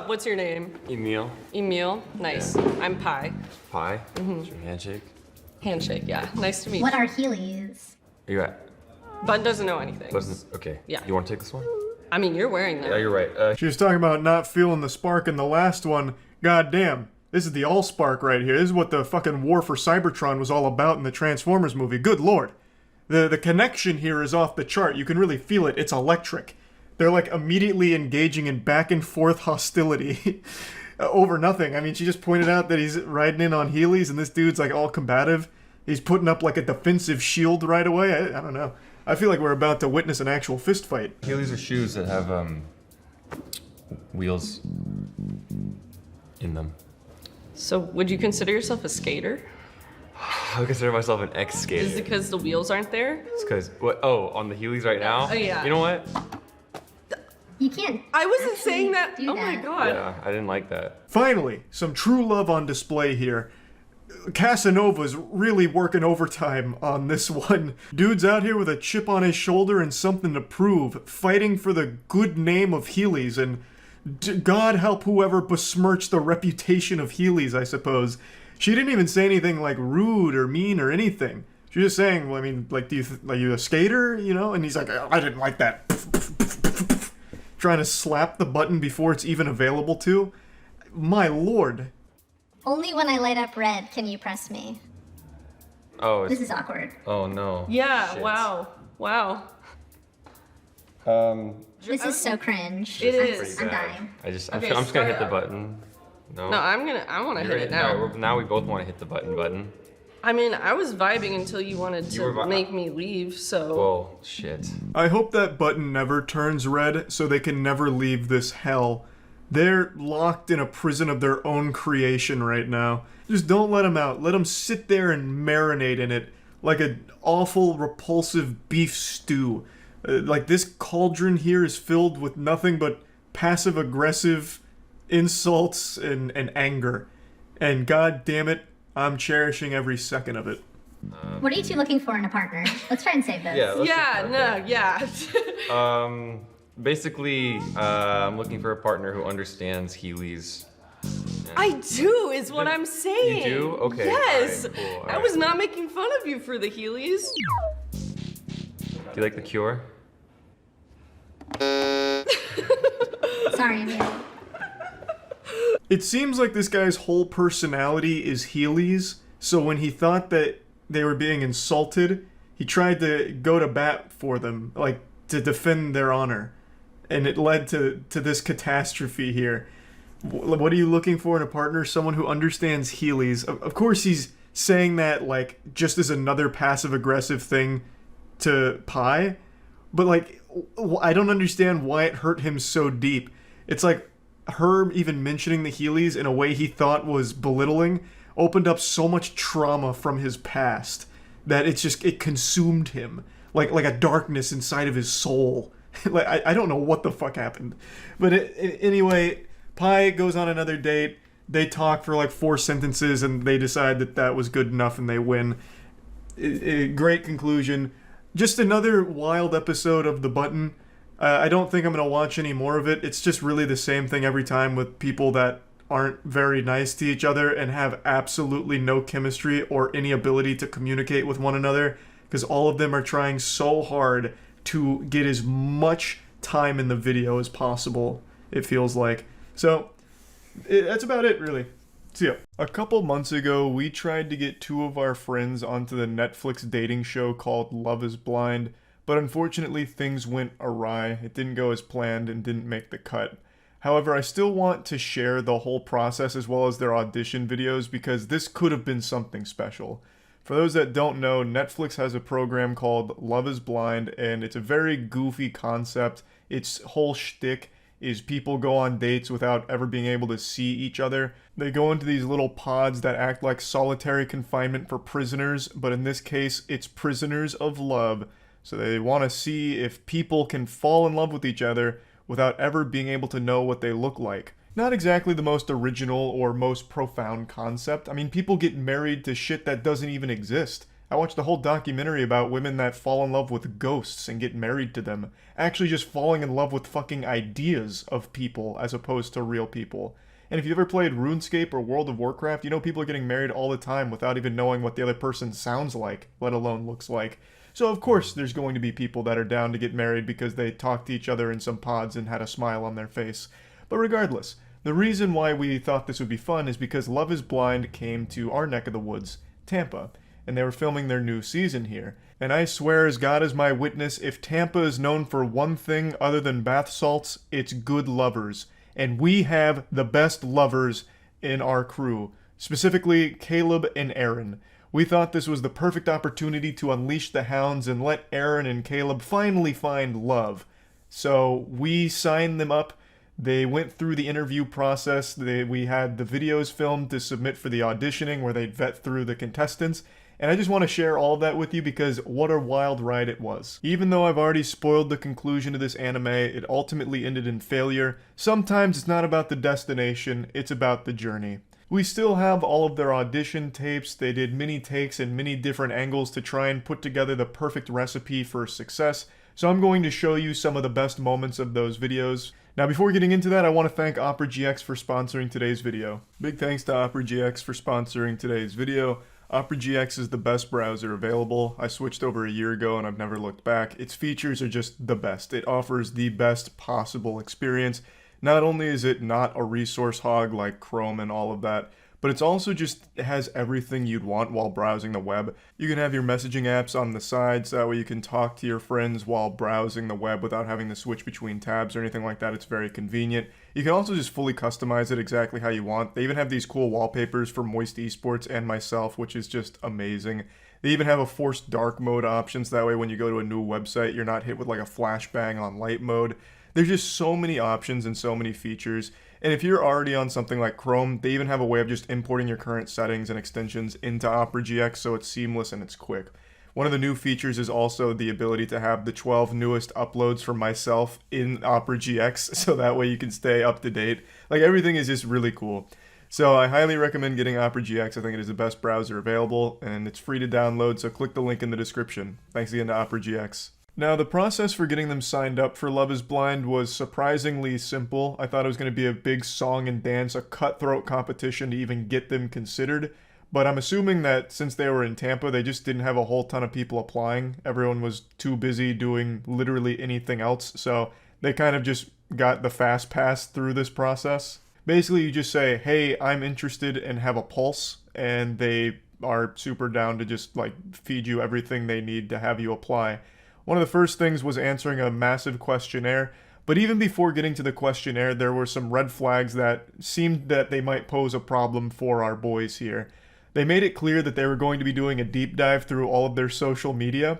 What's your name? Emil. Emil. Nice. I'm Pi. Pie. Mhm. What's your handshake? Handshake, yeah. Nice to meet What you. are Heelys? Are you at? Bun doesn't know anything. Okay. Yeah. You want to take this one? I mean, you're wearing them. Yeah, you're right. She was talking about not feeling the spark in the last one. God damn. This is the all-spark right here. This is what the fucking war for Cybertron was all about in the Transformers movie. Good lord. The connection here is off the chart. You can really feel it. It's electric. They're like immediately engaging in back and forth hostility over nothing. I mean, she just pointed out that he's riding in on Heelys and this dude's like all combative. He's putting up like a defensive shield right away. I don't know. I feel like we're about to witness an actual fist fight. Heelys are shoes that have wheels in them. So, would you consider yourself a skater? I consider myself an ex-skater. Is it because the wheels aren't there? It's because what? Oh, on the Heelys right now. Oh, yeah. You know what? You can't. I wasn't saying that. Oh my god. Yeah, I didn't like that. Finally, some true love on display here. Casanova's really working overtime on this one. Dude's out here with a chip on his shoulder and something to prove, fighting for the good name of Heelys, and God help whoever besmirched the reputation of Heelys, I suppose. She didn't even say anything like rude or mean or anything. She was just saying, well, I mean, like, are you a skater, you know? And he's like, I didn't like that. Trying to slap the button before it's even available to. My lord. Only when I light up red can you press me. Oh, This is awkward. Oh no. Yeah. Shit. Wow. Wow. This is so cringe. It I'm- is. I'm dying. I'm just Okay, gonna start hit the up. button. No. No, I want to hit it now. Alright, now we both want to hit the button. I mean, I was vibing until you wanted You were to make me leave, so. Well, shit. I hope that button never turns red so they can never leave this hell. They're locked in a prison of their own creation right now. Just don't let them out. Let them sit there and marinate in it like an awful, repulsive beef stew. Like this cauldron here is filled with nothing but passive-aggressive insults and anger. And god damn it, I'm cherishing every second of it. What are you two looking for in a partner? Let's try and save this. Yeah. Basically, I'm looking for a partner who understands Heelys. I do, is what I'm saying. You do? Okay. Yes. Alright, cool, I was not making fun of you for the Heelys. Do you like The Cure? Sorry, Emil. It seems like this guy's whole personality is Heelys, so when he thought that they were being insulted, he tried to go to bat for them, like to defend their honor. And it led to this catastrophe here. What are you looking for in a partner? Someone who understands Heelys. Of course he's saying that like just as another passive-aggressive thing to Pi, but like I don't understand why it hurt him so deep. It's like her even mentioning the Heelys in a way he thought was belittling opened up so much trauma from his past that it consumed him like a darkness inside of his soul. Like I don't know what the fuck happened, but anyway, Pi goes on another date. They talk for like 4 sentences and they decide that was good enough and they win. Great conclusion. Just another wild episode of The Button. I don't think I'm going to watch any more of it. It's just really the same thing every time with people that aren't very nice to each other and have absolutely no chemistry or any ability to communicate with one another, because all of them are trying so hard to get as much time in the video as possible, it feels like. So, that's about it, really. See ya. A couple months ago, we tried to get 2 of our friends onto the Netflix dating show called Love is Blind, but unfortunately things went awry. It didn't go as planned and didn't make the cut. However, I still want to share the whole process as well as their audition videos because this could have been something special. For those that don't know, Netflix has a program called Love is Blind, and it's a very goofy concept. Its whole shtick is people go on dates without ever being able to see each other. They go into these little pods that act like solitary confinement for prisoners, but in this case, it's prisoners of love. So they want to see if people can fall in love with each other without ever being able to know what they look like. Not exactly the most original or most profound concept. I mean, people get married to shit that doesn't even exist. I watched a whole documentary about women that fall in love with ghosts and get married to them. Actually just falling in love with fucking ideas of people as opposed to real people. And if you've ever played RuneScape or World of Warcraft, you know people are getting married all the time without even knowing what the other person sounds like, let alone looks like. So of course there's going to be people that are down to get married because they talked to each other in some pods and had a smile on their face. But regardless, the reason why we thought this would be fun is because Love is Blind came to our neck of the woods, Tampa, and they were filming their new season here. And I swear as God is my witness, if Tampa is known for one thing other than bath salts, it's good lovers. And we have the best lovers in our crew, specifically Caleb and Aaron. We thought this was the perfect opportunity to unleash the hounds and let Aaron and Caleb finally find love. So we signed them up. They went through the interview process. We had the videos filmed to submit for the auditioning where they'd vet through the contestants. And I just want to share all of that with you because what a wild ride it was. Even though I've already spoiled the conclusion of this anime, it ultimately ended in failure. Sometimes it's not about the destination, it's about the journey. We still have all of their audition tapes. They did many takes and many different angles to try and put together the perfect recipe for success. So I'm going to show you some of the best moments of those videos. Now before getting into that, I want to thank Opera GX for sponsoring today's video. Big thanks to Opera GX for sponsoring today's video. Opera GX is the best browser available. I switched over a year ago and I've never looked back. Its features are just the best. It offers the best possible experience. Not only is it not a resource hog like Chrome and all of that, but it's also just, it has everything you'd want while browsing the web. You can have your messaging apps on the sides, that way you can talk to your friends while browsing the web without having to switch between tabs or anything like that. It's very convenient. You can also just fully customize it exactly how you want. They even have these cool wallpapers for Moist Esports and myself, which is just amazing. They even have a forced dark mode options, that way when you go to a new website, you're not hit with like a flashbang on light mode. There's just so many options and so many features. And if you're already on something like Chrome, they even have a way of just importing your current settings and extensions into Opera GX so it's seamless and it's quick. One of the new features is also the ability to have the 12 newest uploads for myself in Opera GX, so that way you can stay up to date. Like, everything is just really cool. So I highly recommend getting Opera GX. I think it is the best browser available, and it's free to download, so click the link in the description. Thanks again to Opera GX. Now, the process for getting them signed up for Love is Blind was surprisingly simple. I thought it was going to be a big song and dance, a cutthroat competition to even get them considered. But I'm assuming that since they were in Tampa, they just didn't have a whole ton of people applying. Everyone was too busy doing literally anything else, so they kind of just got the fast pass through this process. Basically, you just say, hey, I'm interested and have a pulse, and they are super down to just like feed you everything they need to have you apply. One of the first things was answering a massive questionnaire, but even before getting to the questionnaire, there were some red flags that seemed that they might pose a problem for our boys here. They made it clear that they were going to be doing a deep dive through all of their social media,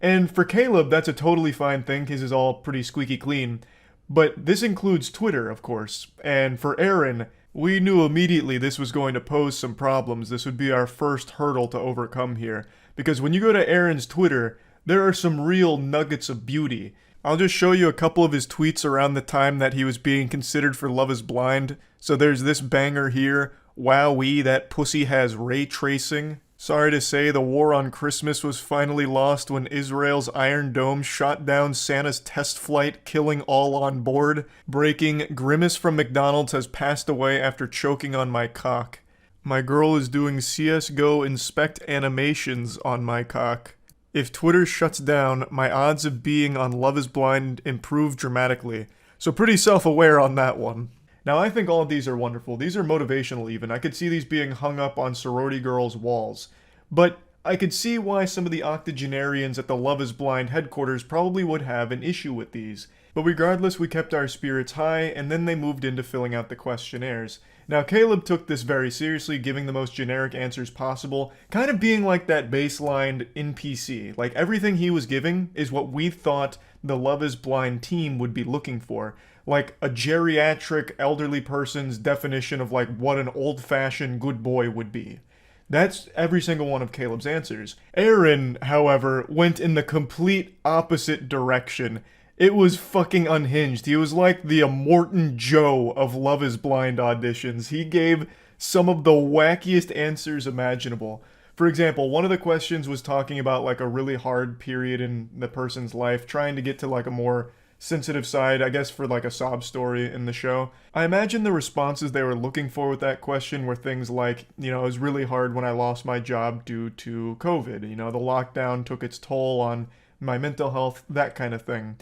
and for Caleb, that's a totally fine thing, his is all pretty squeaky clean, but this includes Twitter, of course, and for Aaron, we knew immediately this was going to pose some problems. This would be our first hurdle to overcome here, because when you go to Aaron's Twitter, there are some real nuggets of beauty. I'll just show you a couple of his tweets around the time that he was being considered for Love is Blind. So there's this banger here. Wowee, that pussy has ray tracing. Sorry to say, the war on Christmas was finally lost when Israel's Iron Dome shot down Santa's test flight, killing all on board. Breaking, Grimace from McDonald's has passed away after choking on my cock. My girl is doing CSGO inspect animations on my cock. If Twitter shuts down, my odds of being on Love is Blind improve dramatically. So pretty self-aware on that one. Now I think all of these are wonderful. These are motivational even. I could see these being hung up on sorority girls' walls. But I could see why some of the octogenarians at the Love is Blind headquarters probably would have an issue with these. But regardless, we kept our spirits high, and then they moved into filling out the questionnaires. Now, Caleb took this very seriously, giving the most generic answers possible, kind of being like that baseline NPC. Like, everything he was giving is what we thought the Love is Blind team would be looking for. Like, a geriatric elderly person's definition of, like, what an old-fashioned good boy would be. That's every single one of Caleb's answers. Aaron, however, went in the complete opposite direction. It was fucking unhinged. He was like the Immortan Joe of Love is Blind auditions. He gave some of the wackiest answers imaginable. For example, one of the questions was talking about like a really hard period in the person's life, trying to get to like a more sensitive side, I guess, for like a sob story in the show. I imagine the responses they were looking for with that question were things like, you know, it was really hard when I lost my job due to COVID. You know, the lockdown took its toll on my mental health, that kind of thing.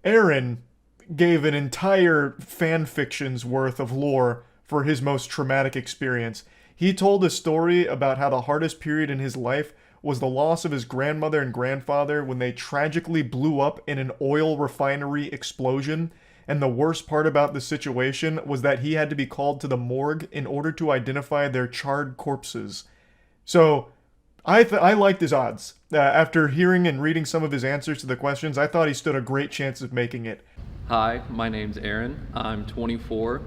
Aaron gave an entire fan fiction's worth of lore for his most traumatic experience. He told a story about how the hardest period in his life was the loss of his grandmother and grandfather when they tragically blew up in an oil refinery explosion. And the worst part about the situation was that he had to be called to the morgue in order to identify their charred corpses. So, I liked his odds. After hearing and reading some of his answers to the questions, I thought he stood a great chance of making it. Hi, my name's Aaron. I'm 24.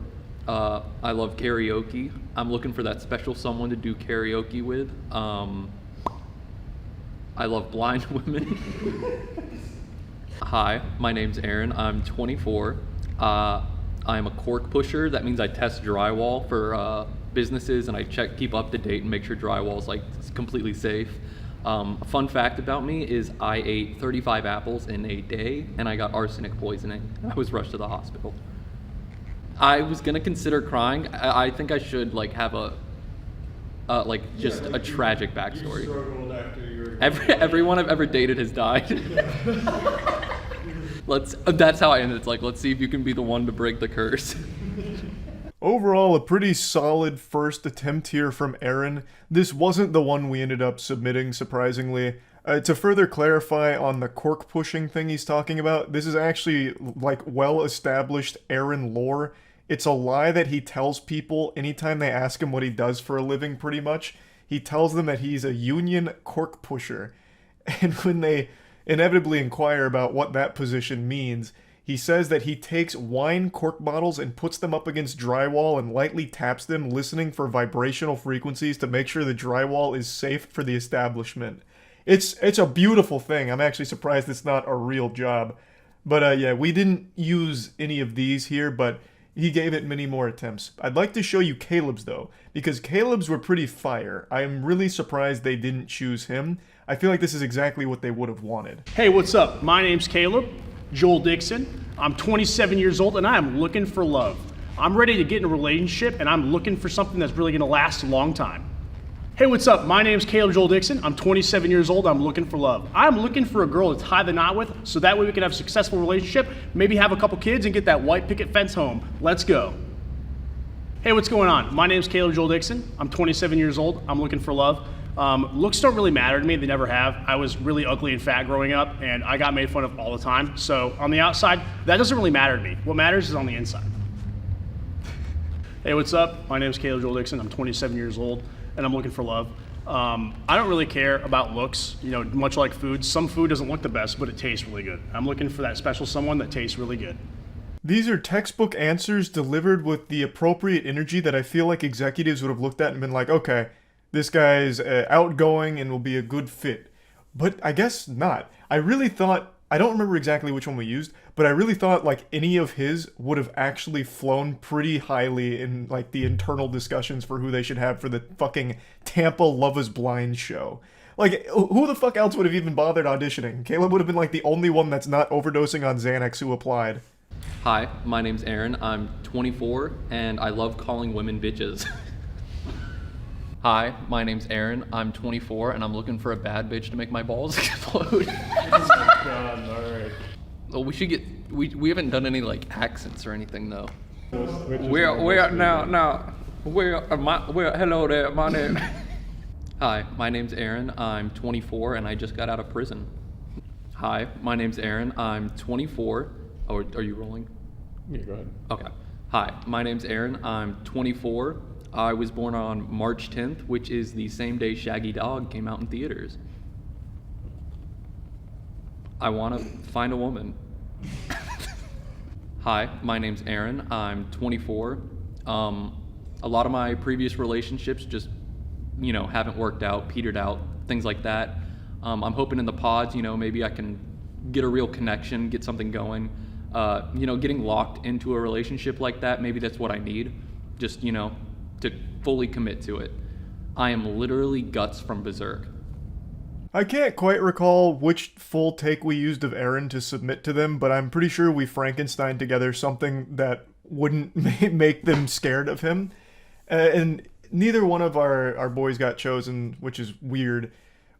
I love karaoke. I'm looking for that special someone to do karaoke with. I love blind women. Hi, my name's Aaron. I'm 24. I am a cork pusher. That means I test drywall for businesses, and I keep up to date and make sure drywall is like completely safe. A fun fact about me is I ate 35 apples in a day, and I got arsenic poisoning. I was rushed to the hospital. I was gonna consider crying. I think I should like have a just a tragic backstory. Everyone I've ever dated has died. That's how I ended. It's like, let's see if you can be the one to break the curse. Overall, a pretty solid first attempt here from Aaron. This wasn't the one we ended up submitting, surprisingly. To further clarify on the cork pushing thing he's talking about, this is actually like well-established Aaron lore. It's a lie that he tells people anytime they ask him what he does for a living, pretty much. He tells them that he's a union cork pusher. And when they inevitably inquire about what that position means, he says that he takes wine cork bottles and puts them up against drywall and lightly taps them, listening for vibrational frequencies to make sure the drywall is safe for the establishment. It's a beautiful thing. I'm actually surprised it's not a real job. But yeah, we didn't use any of these here, but he gave it many more attempts. I'd like to show you Caleb's though, because Caleb's were pretty fire. I am really surprised they didn't choose him. I feel like this is exactly what they would have wanted. Hey, what's up? My name's Caleb, Joel Dixon. I'm 27 years old and I am looking for love. I'm ready to get in a relationship and I'm looking for something that's really gonna last a long time. Hey, what's up? My name's Caleb Joel Dixon. I'm 27 years old. I'm looking for love. I'm looking for a girl to tie the knot with so that way we can have a successful relationship, maybe have a couple kids and get that white picket fence home. Let's go. Hey, what's going on? My name's Caleb Joel Dixon. I'm 27 years old. I'm looking for love. Looks don't really matter to me. They never have. I was really ugly and fat growing up and I got made fun of all the time. So on the outside, that doesn't really matter to me. What matters is on the inside. Hey, what's up? My name's Caleb Joel Dixon. I'm 27 years old. And I'm looking for love. I don't really care about looks, you know, much like food. Some food doesn't look the best, but it tastes really good. I'm looking for that special someone that tastes really good. These are textbook answers delivered with the appropriate energy that I feel like executives would have looked at and been like, okay, this guy's outgoing and will be a good fit. But I guess not. I really thought, I don't remember exactly which one we used, but I really thought like any of his would have actually flown pretty highly in like the internal discussions for who they should have for the fucking Tampa Love is Blind show. Like, who the fuck else would have even bothered auditioning? Caleb would have been like the only one that's not overdosing on Xanax who applied. Hi, my name's Aaron. I'm 24 and I love calling women bitches. Hi, my name's Aaron. I'm 24 and I'm looking for a bad bitch to make my balls explode. Oh my God, all right. Well, we should get, we haven't done any like accents or anything though. Hello there, my name. Hi, my name's Aaron. I'm 24 and I just got out of prison. Hi, my name's Aaron. I'm 24. Oh, are you rolling? Yeah, go ahead. Okay. Hi, my name's Aaron. I'm 24. I was born on March 10th, which is the same day Shaggy Dog came out in theaters. I want to find a woman. Hi, my name's Aaron. I'm 24. A lot of my previous relationships just, you know, haven't worked out, petered out, things like that. I'm hoping in the pods, you know, maybe I can get a real connection, get something going. You know, getting locked into a relationship like that, maybe that's what I need. Just, you know, to fully commit to it. I am literally Guts from Berserk. I can't quite recall which full take we used of Aaron to submit to them, but I'm pretty sure we Frankenstein together something that wouldn't make them scared of him. And neither one of our boys got chosen, which is weird.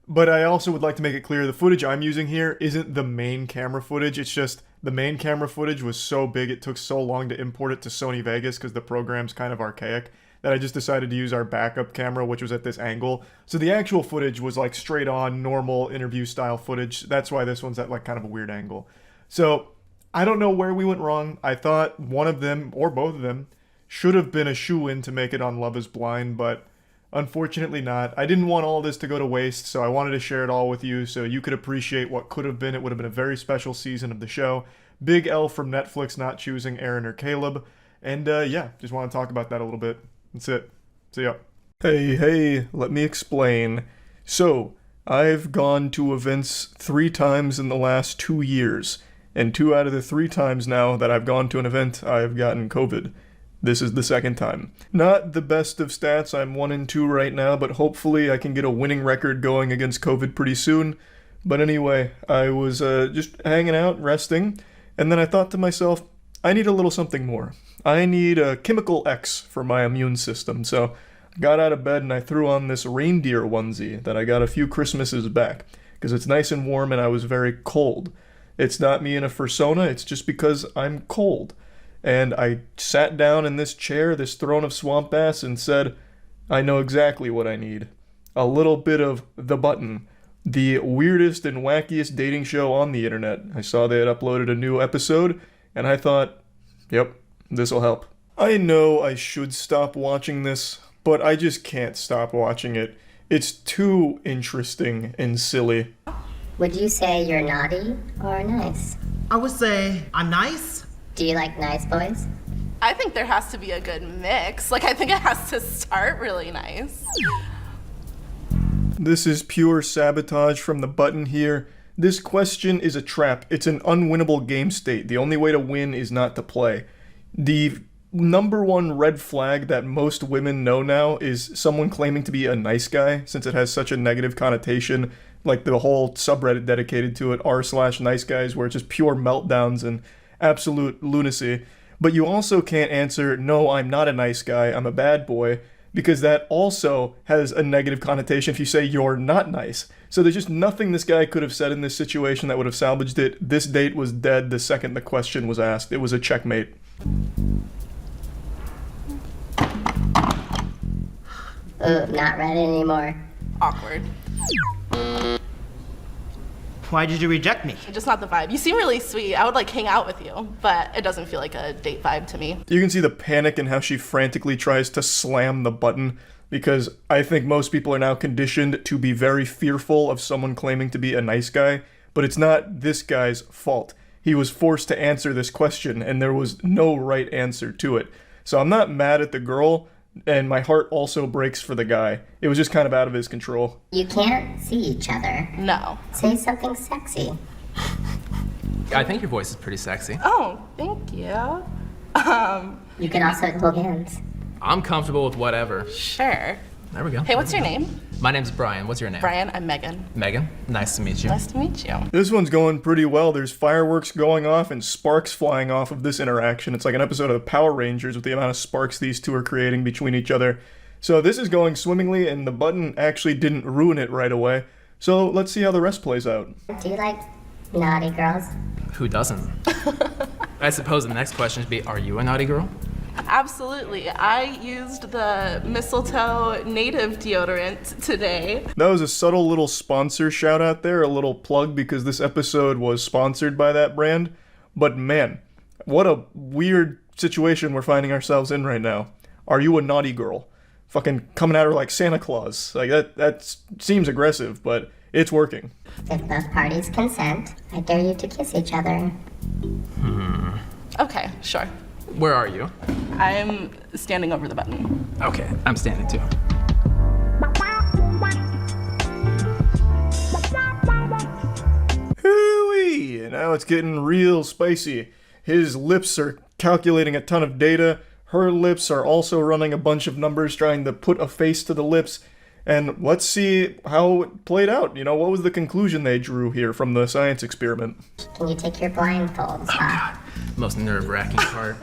But I also would like to make it clear the footage I'm using here isn't the main camera footage. It's just the main camera footage was so big it took so long to import it to Sony Vegas because the program's kind of archaic that I just decided to use our backup camera, which was at this angle. So the actual footage was like straight on, normal interview style footage. That's why this one's at like kind of a weird angle. So I don't know where we went wrong. I thought one of them, or both of them, should have been a shoo-in to make it on Love is Blind, but unfortunately not. I didn't want all this to go to waste, so I wanted to share it all with you so you could appreciate what could have been. It would have been a very special season of the show. Big L from Netflix not choosing Aaron or Caleb. And yeah, just want to talk about that a little bit. That's it. See ya. Hey, let me explain. So, I've gone to events 3 times in the last 2 years, and 2 out of the 3 times now that I've gone to an event, I've gotten COVID. This is the second time. Not the best of stats, I'm 1-2 right now, but hopefully I can get a winning record going against COVID pretty soon. But anyway, I was just hanging out, resting, and then I thought to myself, I need a little something more. I need a chemical X for my immune system, so I got out of bed and I threw on this reindeer onesie that I got a few Christmases back, because it's nice and warm and I was very cold. It's not me in a fursona, it's just because I'm cold. And I sat down in this chair, this throne of swamp ass, and said, I know exactly what I need. A little bit of The Button, the weirdest and wackiest dating show on the internet. I saw they had uploaded a new episode, and I thought, yep, this'll help. I know I should stop watching this, but I just can't stop watching it. It's too interesting and silly. Would you say you're naughty or nice? I would say I'm nice. Do you like nice boys? I think there has to be a good mix. Like, I think it has to start really nice. This is pure sabotage from The Button here. This question is a trap. It's an unwinnable game state. The only way to win is not to play. The number one red flag that most women know now is someone claiming to be a nice guy, since it has such a negative connotation, like the whole subreddit dedicated to it, r/nice guys, where it's just pure meltdowns and absolute lunacy. But you also can't answer, no, I'm not a nice guy, I'm a bad boy, because that also has a negative connotation if you say you're not nice. So there's just nothing this guy could have said in this situation that would have salvaged it. This date was dead the second the question was asked. It was a checkmate. Ooh, not read anymore. Awkward. Why did you reject me? Just not the vibe. You seem really sweet. I would like hang out with you, but it doesn't feel like a date vibe to me. You can see the panic in how she frantically tries to slam the button, because I think most people are now conditioned to be very fearful of someone claiming to be a nice guy, but it's not this guy's fault. He was forced to answer this question, and there was no right answer to it. So I'm not mad at the girl, and my heart also breaks for the guy. It was just kind of out of his control. You can't see each other. No. Say something sexy. I think your voice is pretty sexy. Oh, thank you. You can also hold hands. I'm comfortable with whatever. Sure. There we go. Hey, what's your name? My name's Brian. What's your name? Brian, I'm Megan. Megan. Nice to meet you. Nice to meet you. This one's going pretty well. There's fireworks going off and sparks flying off of this interaction. It's like an episode of the Power Rangers with the amount of sparks these two are creating between each other. So this is going swimmingly, and the button actually didn't ruin it right away. So let's see how the rest plays out. Do you like naughty girls? Who doesn't? I suppose the next question would be, are you a naughty girl? Absolutely. I used the mistletoe native deodorant today. That was a subtle little sponsor shout out there, a little plug, because this episode was sponsored by that brand. But man, what a weird situation we're finding ourselves in right now. Are you a naughty girl? Fucking coming at her like Santa Claus. Like that seems aggressive, but it's working. If both parties consent, I dare you to kiss each other. Okay, sure. Where are you? I'm standing over the button. Okay, I'm standing too. Hooey! Now it's getting real spicy. His lips are calculating a ton of data. Her lips are also running a bunch of numbers trying to put a face to the lips. And let's see how it played out. You know, what was the conclusion they drew here from the science experiment? Can you take your blindfolds off? Most nerve-wracking part.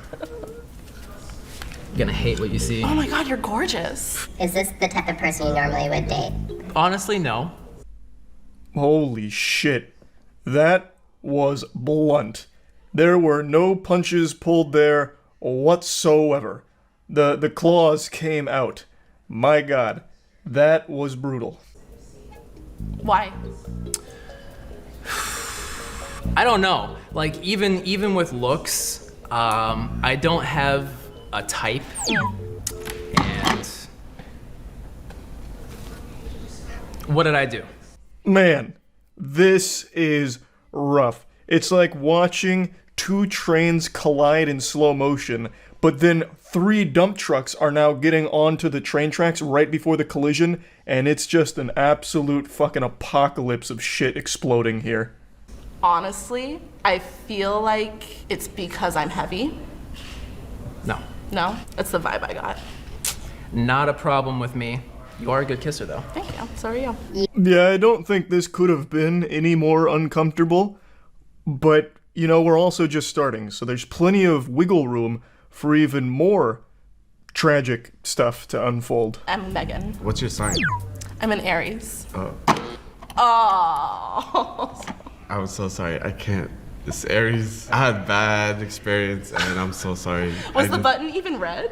You're gonna hate what you see. Oh my god, you're gorgeous. Is this the type of person you normally would date? Honestly, no. Holy shit. That was blunt. There were no punches pulled there whatsoever. The claws came out. My god, that was brutal. Why? I don't know. Like even with looks, I don't have a type, and what did I do? Man, this is rough. It's like watching two trains collide in slow motion, but then 3 dump trucks are now getting onto the train tracks right before the collision, and it's just an absolute fucking apocalypse of shit exploding here. Honestly, I feel like it's because I'm heavy. No. No? That's the vibe I got. Not a problem with me. You are a good kisser, though. Thank you. So are you. Yeah, I don't think this could have been any more uncomfortable, but, you know, we're also just starting, so there's plenty of wiggle room for even more tragic stuff to unfold. I'm Megan. What's your sign? I'm an Aries. Oh, Oh. I was so sorry. I can't. This Aries, I had bad experience, and I'm so sorry. Was the button even red?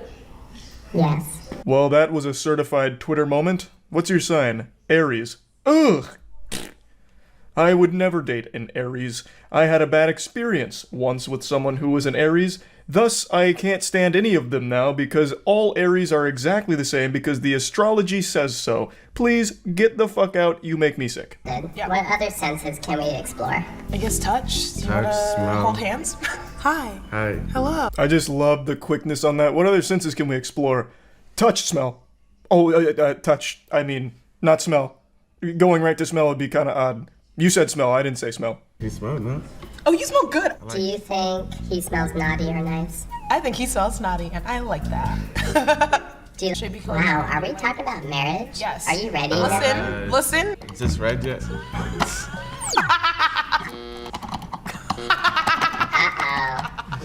Yes. Well, that was a certified Twitter moment. What's your sign? Aries. Ugh! I would never date an Aries. I had a bad experience once with someone who was an Aries. Thus, I can't stand any of them now because all Aries are exactly the same because the astrology says so. Please, get the fuck out, you make me sick. Yeah. What other senses can we explore? I guess touch. Do you Touch, wanna smell. hold hands? Hi. Hi. Hello. I just love the quickness on that. What other senses can we explore? Touch, smell. Oh, touch. I mean, not smell. Going right to smell would be kind of odd. You said smell, I didn't say smell. You smell no? Oh, you smell good. Do you think he smells naughty or nice? I think he smells naughty, and I like that. Do you, wow, are we talking about marriage? Yes. Are you ready? Listen, listen. Is this red yet?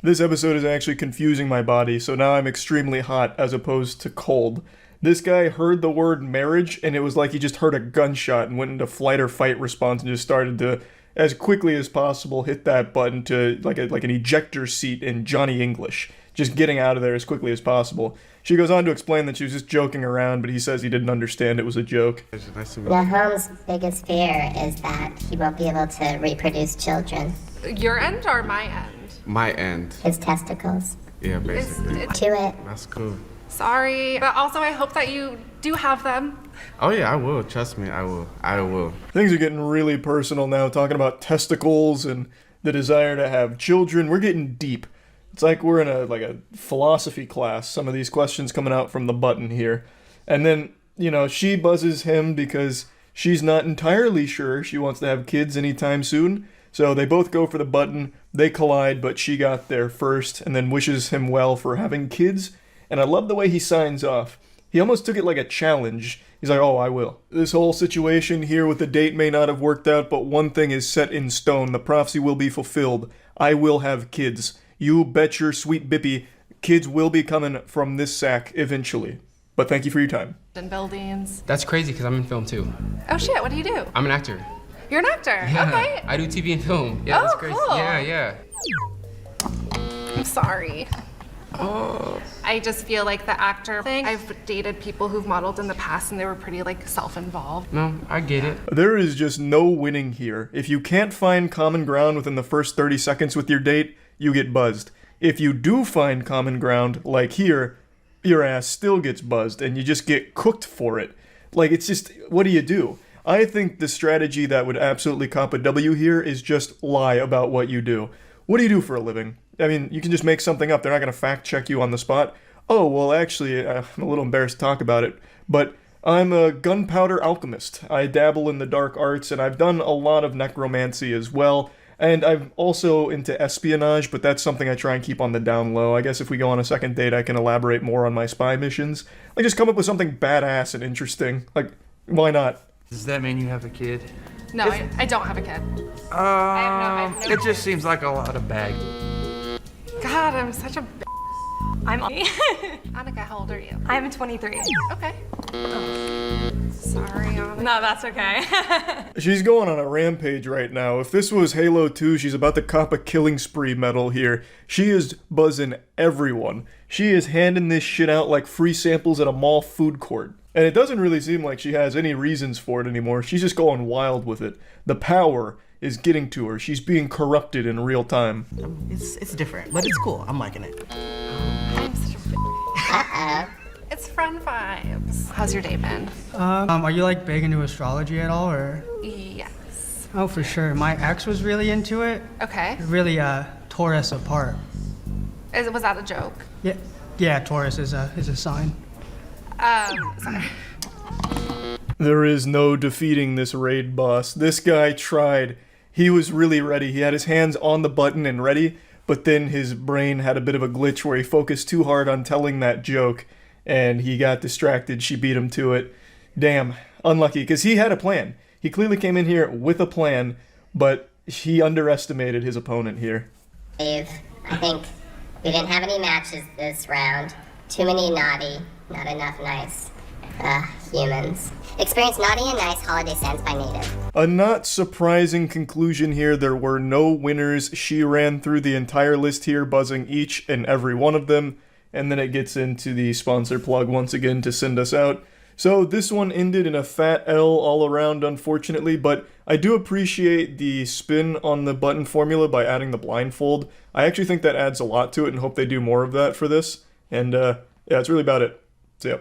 This episode is actually confusing my body, so now I'm extremely hot as opposed to cold. This guy heard the word marriage, and it was like he just heard a gunshot and went into flight or fight response and just started to, as quickly as possible, hit that button to like an ejector seat in Johnny English. Just getting out of there as quickly as possible. She goes on to explain that she was just joking around, but he says he didn't understand it was a joke. Now, Holmes' biggest fear is that he won't be able to reproduce children. Your end or my end? My end. His testicles. Yeah, basically. To it. That's cool. Sorry, but also I hope that you do have them. Oh yeah, I will. Trust me, I will. I will. Things are getting really personal now, talking about testicles and the desire to have children. We're getting deep. It's like we're in a philosophy class. Some of these questions coming out from the button here. And then, you know, she buzzes him because she's not entirely sure she wants to have kids anytime soon. So they both go for the button. They collide, but she got there first and then wishes him well for having kids. And I love the way he signs off. He almost took it like a challenge. He's like, oh, I will. This whole situation here with the date may not have worked out, but one thing is set in stone. The prophecy will be fulfilled. I will have kids. You bet your sweet bippy, kids will be coming from this sack eventually. But thank you for your time. In buildings. That's crazy because I'm in film too. Oh shit, what do you do? I'm an actor. You're an actor. Yeah, Okay. I do TV and film. Yeah, that's crazy. Cool. Yeah. I'm sorry. Oh. I just feel like the actor thing. I've dated people who've modeled in the past and they were pretty like self-involved. No, I get it. There is just no winning here. If you can't find common ground within the first 30 seconds with your date, you get buzzed. If you do find common ground, like here, your ass still gets buzzed and you just get cooked for it. Like, it's just, what do you do? I think the strategy that would absolutely cop a W here is just lie about what you do. What do you do for a living? I mean, you can just make something up. They're not going to fact check you on the spot. Oh, well, actually, I'm a little embarrassed to talk about it, but I'm a gunpowder alchemist. I dabble in the dark arts, and I've done a lot of necromancy as well. And I'm also into espionage, but that's something I try and keep on the down low. I guess if we go on a second date, I can elaborate more on my spy missions. Like, just come up with something badass and interesting. Like, Why not? Does that mean you have a kid? No, I don't have a kid. I have no It just seems like a lot of bag. God, I'm such a b****. I'm Annika, how old are you? I'm 23. Okay. Sorry, Annika. No, that's okay. She's going on a rampage right now. If this was Halo 2, she's about to cop a killing spree medal here. She is buzzing everyone. She is handing this shit out like free samples at a mall food court. And it doesn't really seem like she has any reasons for it anymore. She's just going wild with it. The power is getting to her. She's being corrupted in real time. It's different, but it's cool. I'm liking it. I'm such a b****. It's fun vibes. How's your day been? Are you like big into astrology at all, or? Yes. Oh, for sure. My ex was really into it. Okay. It really tore us apart. Was that a joke? Yeah. Taurus is a sign. Sorry. There is no defeating this raid boss. This guy tried. He was really ready. He had his hands on the button and ready, but then his brain had a bit of a glitch where he focused too hard on telling that joke, and he got distracted. She beat him to it. Damn, unlucky, because he had a plan. He clearly came in here with a plan, but he underestimated his opponent here. Dave, I think we didn't have any matches this round. Too many naughty, not enough nice. Humans. Experience naughty and nice holiday scents by native. A not surprising conclusion here. There were no winners. She ran through the entire list here, buzzing each and every one of them. And then it gets into the sponsor plug once again to send us out. So this one ended in a fat L all around, unfortunately, but I do appreciate the spin on the button formula by adding the blindfold. I actually think that adds a lot to it and hope they do more of that for this. And yeah, that's really about it. So yeah.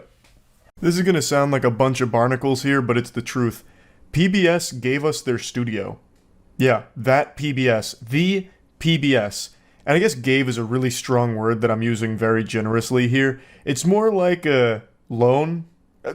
This is gonna sound like a bunch of barnacles here, but it's the truth. PBS gave us their studio. Yeah, that PBS. The PBS. And I guess gave is a really strong word that I'm using very generously here. It's more like a loan.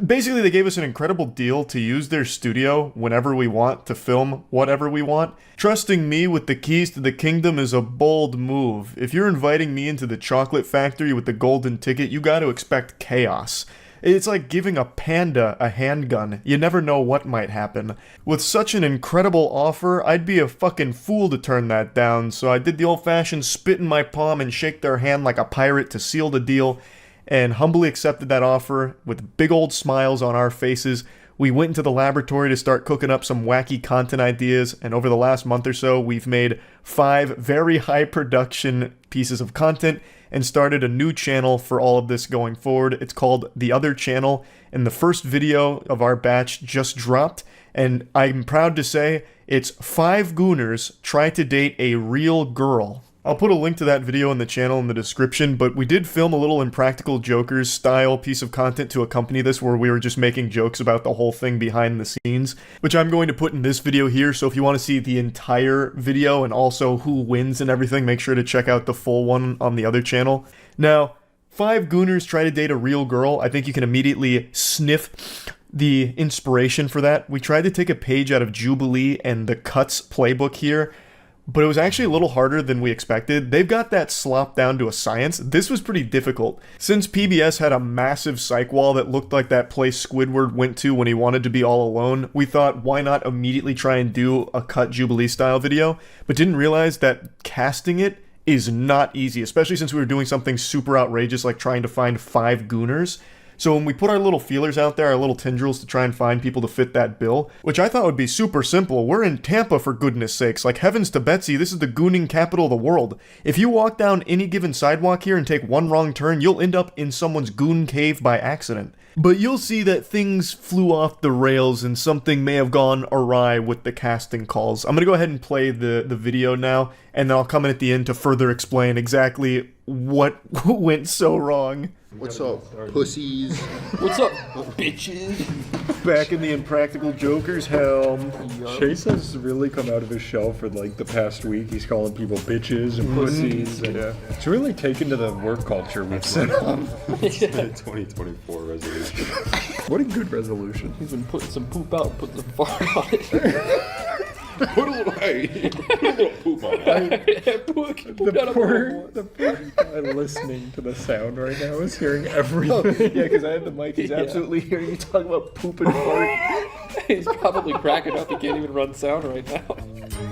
Basically, they gave us an incredible deal to use their studio whenever we want to film whatever we want. Trusting me with the keys to the kingdom is a bold move. If you're inviting me into the chocolate factory with the golden ticket, you gotta expect chaos. It's like giving a panda a handgun. You never know what might happen. With such an incredible offer, I'd be a fucking fool to turn that down, so I did the old-fashioned spit in my palm and shake their hand like a pirate to seal the deal, and humbly accepted that offer with big old smiles on our faces. We went into the laboratory to start cooking up some wacky content ideas, and over the last month or so, we've made 5 very high production pieces of content and started a new channel for all of this going forward. It's called The Other Channel, and the first video of our batch just dropped, and I'm proud to say it's 5 gooners try to date a real girl. I'll put a link to that video in the channel in the description, but we did film a little Impractical Jokers style piece of content to accompany this where we were just making jokes about the whole thing behind the scenes, which I'm going to put in this video here, so if you want to see the entire video and also who wins and everything, make sure to check out the full one on the other channel. Now, 5 gooners try to date a real girl. I think you can immediately sniff the inspiration for that. We tried to take a page out of Jubilee and the Cuts playbook here, but it was actually a little harder than we expected. They've got that slop down to a science. This was pretty difficult. Since PBS had a massive psych wall that looked like that place Squidward went to when he wanted to be all alone, we thought, why not immediately try and do a Cut Jubilee style video, but didn't realize that casting it is not easy, especially since we were doing something super outrageous like trying to find 5 gooners. So when we put our little feelers out there, our little tendrils to try and find people to fit that bill, which I thought would be super simple. We're in Tampa, for goodness sakes. Like, heavens to Betsy, this is the gooning capital of the world. If you walk down any given sidewalk here and take one wrong turn, you'll end up in someone's goon cave by accident. But you'll see that things flew off the rails and something may have gone awry with the casting calls. I'm gonna go ahead and play the video now, and then I'll come in at the end to further explain exactly what went so wrong. What's up, pussies? What's up, bitches? Back in the Impractical Jokers helm. Chase has really come out of his shell for like the past week. He's calling people bitches and pussies. And, it's really taken to the work culture we've set up. It's been a 2024 resolution. What a good resolution. He's been putting some poop out, putting some fart on it. Put a little, hey, put a little poop on it. The poor guy listening to the sound right now is hearing everything. Yeah, because I have the mic. He's absolutely hearing you talk about poop and fart. He's probably cracking up. He can't even run sound right now.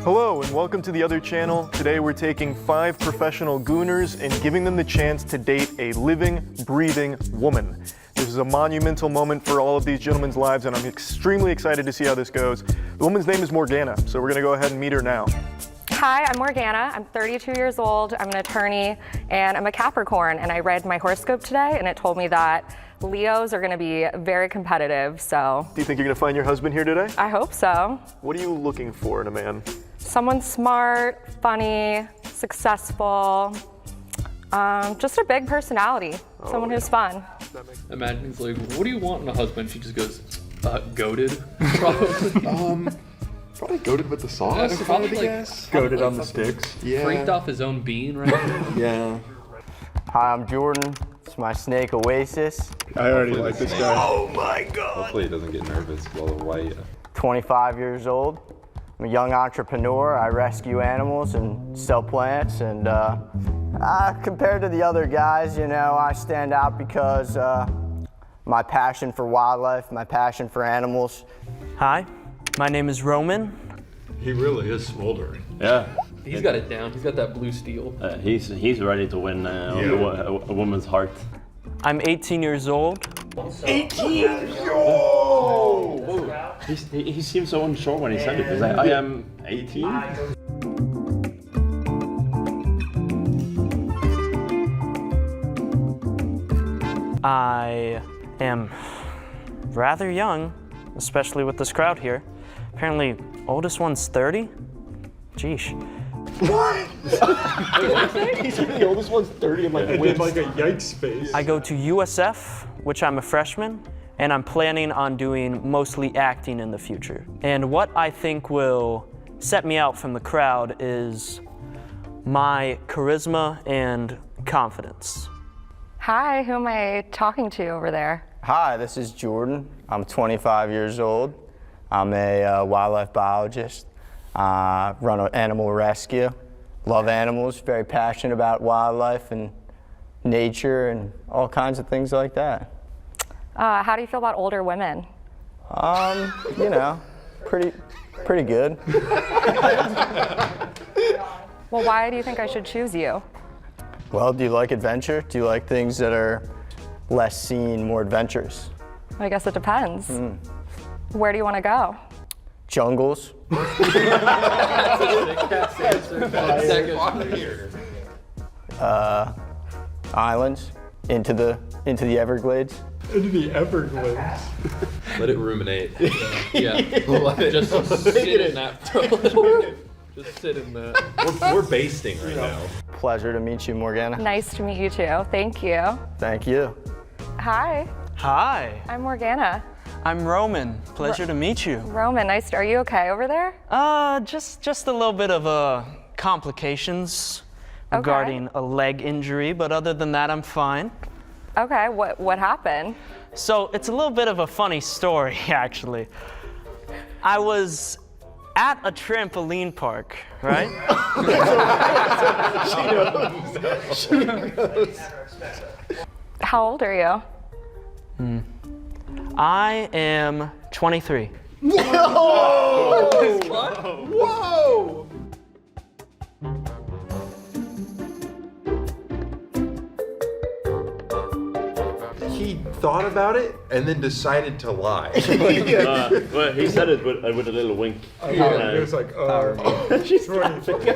Hello and welcome to the other channel. Today we're taking 5 professional gooners and giving them the chance to date a living, breathing woman. This is a monumental moment for all of these gentlemen's lives and I'm extremely excited to see how this goes. The woman's name is Morgana, so we're gonna go ahead and meet her now. Hi, I'm Morgana. I'm 32 years old. I'm an attorney and I'm a Capricorn. And I read my horoscope today and it told me that Leos are going to be very competitive, so. Do you think you're gonna find your husband here today? I hope so. What are you looking for in a man? Someone smart, funny, successful, just a big personality. Someone who's fun. Imagine he's like, what do you want in a husband? She just goes, goated. Probably. Probably goated with the sauce, if I had to guess. Goated on the sticks. Yeah. Freaked off his own bean right now. Yeah. Hi, I'm Jordan. It's my snake Oasis. I already like this guy. Oh my god! Hopefully he doesn't get nervous while the white. 25 years old. I'm a young entrepreneur. I rescue animals and sell plants. And compared to the other guys, you know, I stand out because my passion for wildlife, my passion for animals. Hi, my name is Roman. He really is smoldering. Yeah. He's got it down. He's got that blue steel. He's ready to win a woman's heart. I'm 18 years old. 18? Yo! He seemed so unsure when he said it, because I am 18. I am rather young, especially with this crowd here. Apparently, oldest one's 30? Jeesh. What? He said the oldest one's 30 and I did like a yikes face. I go to USF, which I'm a freshman, and I'm planning on doing mostly acting in the future. And what I think will set me out from the crowd is my charisma and confidence. Hi, who am I talking to over there? Hi, this is Jordan. I'm 25 years old. I'm a wildlife biologist. Run an animal rescue. Love animals, very passionate about wildlife and nature and all kinds of things like that. How do you feel about older women? You know, pretty good. Well, why do you think I should choose you? Well, do you like adventure? Do you like things that are less seen, more adventurous? I guess it depends. Where do you want to go? Jungles. Islands. Into the Everglades. Into the Everglades. Let it ruminate. Yeah. Just sit in that for a little bit. Just sit in that. We're basting right now. Pleasure to meet you, Morgana. Nice to meet you too. Thank you. Thank you. Hi, Hi, I'm Morgana. I'm Roman. Pleasure to meet you. Roman, are you okay over there? Just a little bit of complications regarding a leg injury, but other than that, I'm fine. Okay, what happened? So it's a little bit of a funny story, actually. I was at a trampoline park, right? She knows. How old are you? I am 23. Whoa! Whoa! He thought about it and then decided to lie. Well, he said it with a little wink. He was like, she's 23.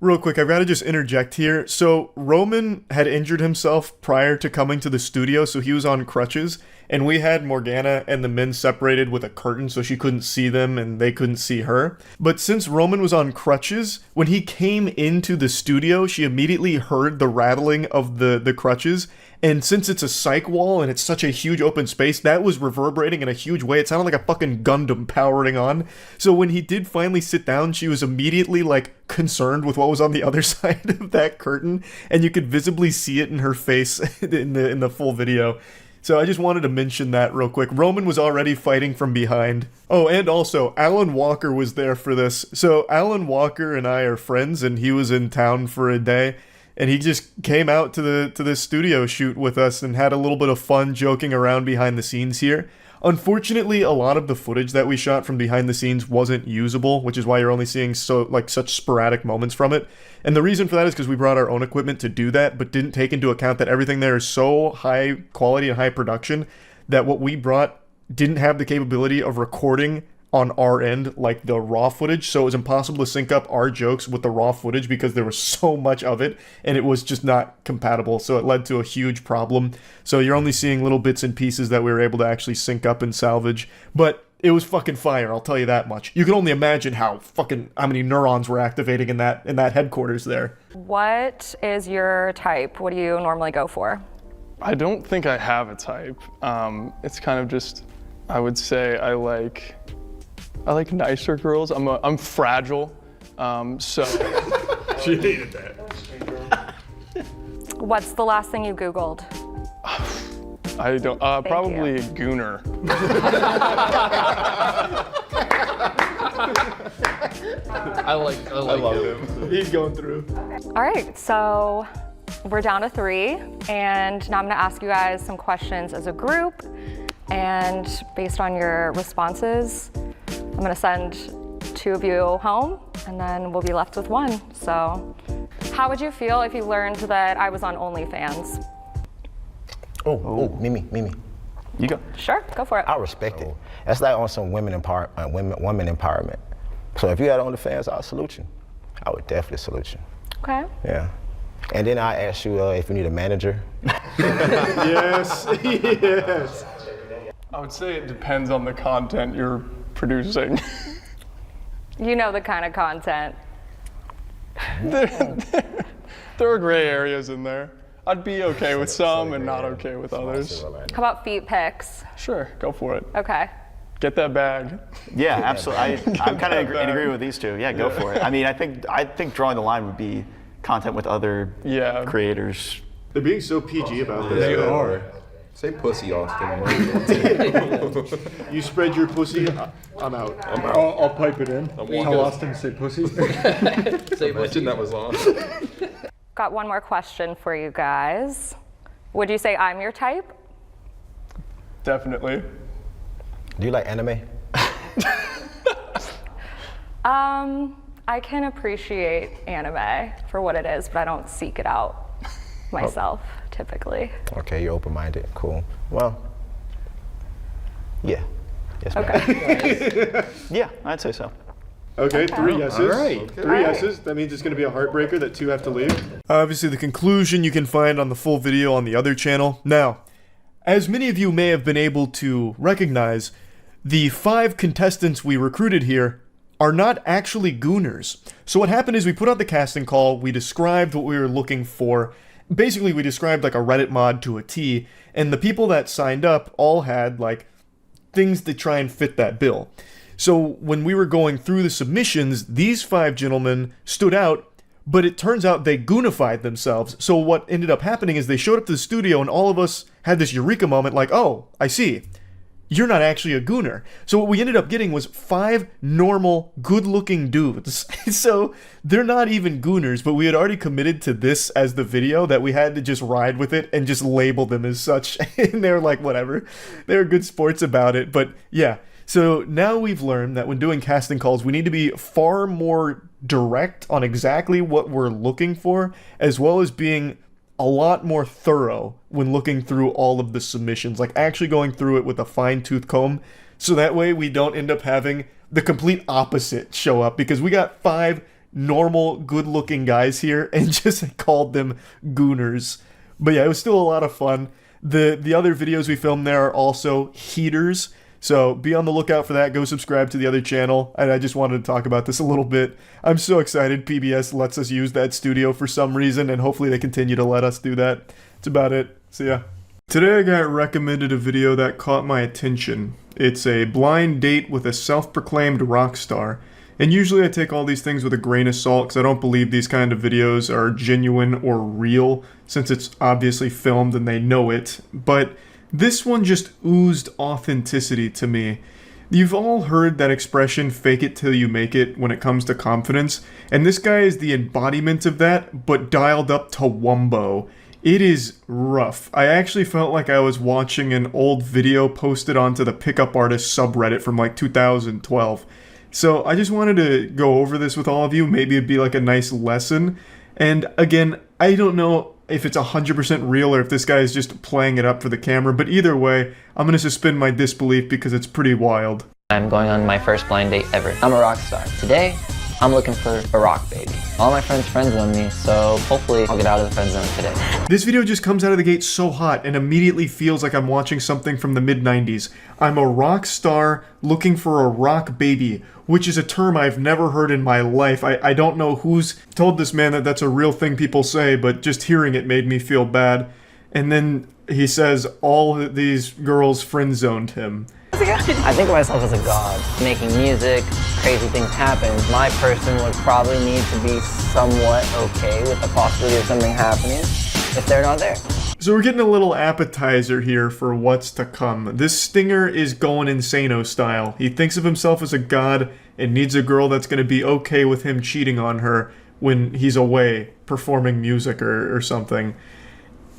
Real quick, I've got to just interject here. So Roman had injured himself prior to coming to the studio, so he was on crutches, and we had Morgana and the men separated with a curtain so she couldn't see them and they couldn't see her. But since Roman was on crutches, when he came into the studio, she immediately heard the rattling of the crutches, and since it's a psych wall and it's such a huge open space, that was reverberating in a huge way. It sounded like a fucking Gundam powering on. So when he did finally sit down, she was immediately like concerned with what was on the other side of that curtain, and you could visibly see it in her face in the full video. So I just wanted to mention that real quick. Roman was already fighting from behind. Oh, and also, Alan Walker was there for this. So Alan Walker and I are friends, and he was in town for a day. And he just came out to this studio shoot with us and had a little bit of fun joking around behind the scenes here. Unfortunately, a lot of the footage that we shot from behind the scenes wasn't usable, which is why you're only seeing such sporadic moments from it. And the reason for that is because we brought our own equipment to do that, but didn't take into account that everything there is so high quality and high production that what we brought didn't have the capability of recording on our end like the raw footage, so it was impossible to sync up our jokes with the raw footage because there was so much of it and it was just not compatible, so it led to a huge problem. So you're only seeing little bits and pieces that we were able to actually sync up and salvage, but it was fucking fire, I'll tell you that much. You can only imagine how many neurons were activating in that headquarters there. What is your type? What do you normally go for? I don't think I have a type. It's kind of just, I would say I like nicer girls. I'm fragile, so. She hated that. What's the last thing you Googled? I don't, probably a gooner. I love him. He's going through. All right, so we're down to 3, and now I'm gonna ask you guys some questions as a group, and based on your responses, I'm gonna send 2 of you home, and then we'll be left with 1. So, how would you feel if you learned that I was on OnlyFans? Mimi. You go. Sure, go for it. I respect it. That's like on some women empowerment. So if you had OnlyFans, I'll salute you. I would definitely salute you. Okay. Yeah. And then I ask you if you need a manager. Yes, yes. I would say it depends on the content you're producing. You know the kind of content. There are gray areas in there. I'd be okay with some and not okay with others. How about feet pics? Sure, go for it. Okay. Get that bag. Yeah, absolutely. I'm kind of in agreement with these two. Yeah, go for it. I mean, I think drawing the line would be content with other creators. They're being so PG about this. They are. Say pussy, Austin. You spread your pussy, I'm out. I'll pipe it in. walking. Tell Austin to say pussy. Imagine that was on. Got one more question for you guys. Would you say I'm your type? Definitely. Do you like anime? I can appreciate anime for what it is, but I don't seek it out myself, typically. Okay, you're open-minded. Cool. Well, yeah. Yes, ma'am. Okay. Yeah, I'd say so. Okay, 3 yeses. All right. 3 yeses. That means it's going to be a heartbreaker that 2 have to leave. Obviously, the conclusion you can find on the full video on the other channel. Now, as many of you may have been able to recognize, the 5 contestants we recruited here are not actually gooners. So what happened is we put out the casting call, we described what we were looking for. Basically, we described like a Reddit mod to a T, and the people that signed up all had like things to try and fit that bill. So when we were going through the submissions, these 5 gentlemen stood out, but it turns out they goonified themselves. So what ended up happening is they showed up to the studio and all of us had this eureka moment like, oh, I see. You're not actually a gooner. So what we ended up getting was 5 normal, good-looking dudes. So they're not even gooners, but we had already committed to this as the video that we had to just ride with it and just label them as such. And they're like, whatever. They're good sports about it. But yeah, so now we've learned that when doing casting calls, we need to be far more direct on exactly what we're looking for, as well as being a lot more thorough when looking through all of the submissions, like actually going through it with a fine-tooth comb, so that way we don't end up having the complete opposite show up, because we got 5 normal, good-looking guys here and just called them gooners. But yeah, it was still a lot of fun. The other videos we filmed there are also heaters, so be on the lookout for that. Go subscribe to the other channel. And I just wanted to talk about this a little bit. I'm so excited PBS lets us use that studio for some reason, and hopefully they continue to let us do that. That's about it. So yeah. Today I got recommended a video that caught my attention. It's a blind date with a self-proclaimed rock star. And usually I take all these things with a grain of salt because I don't believe these kind of videos are genuine or real, since it's obviously filmed and they know it. But This one just oozed authenticity to me. You've all heard that expression, fake it till you make it, when it comes to confidence, and this guy is the embodiment of that, but dialed up to wumbo. It is rough. I actually felt like I was watching an old video posted onto the Pickup Artist subreddit from like 2012. So I just wanted to go over this with all of you, maybe it'd be like a nice lesson. And again, I don't know if it's 100% real or if this guy is just playing it up for the camera, but either way, I'm gonna suspend my disbelief because it's pretty wild. I'm going on my first blind date ever. I'm a rock star. Today, I'm looking for a rock baby. All my friends friend-zone me, so hopefully I'll get out of the friend zone today. This video just comes out of the gate so hot and immediately feels like I'm watching something from the mid-90s. I'm a rock star looking for a rock baby, which is a term I've never heard in my life. I don't know who's told this man that that's a real thing people say, but just hearing it made me feel bad. And then he says all these girls friend-zoned him. I think of myself as a god, making music, crazy things happen. My person would probably need to be somewhat okay with the possibility of something happening if they're not there. So we're getting a little appetizer here for what's to come. This stinger is going Insano style. He thinks of himself as a god and needs a girl that's going to be okay with him cheating on her when he's away performing music or something.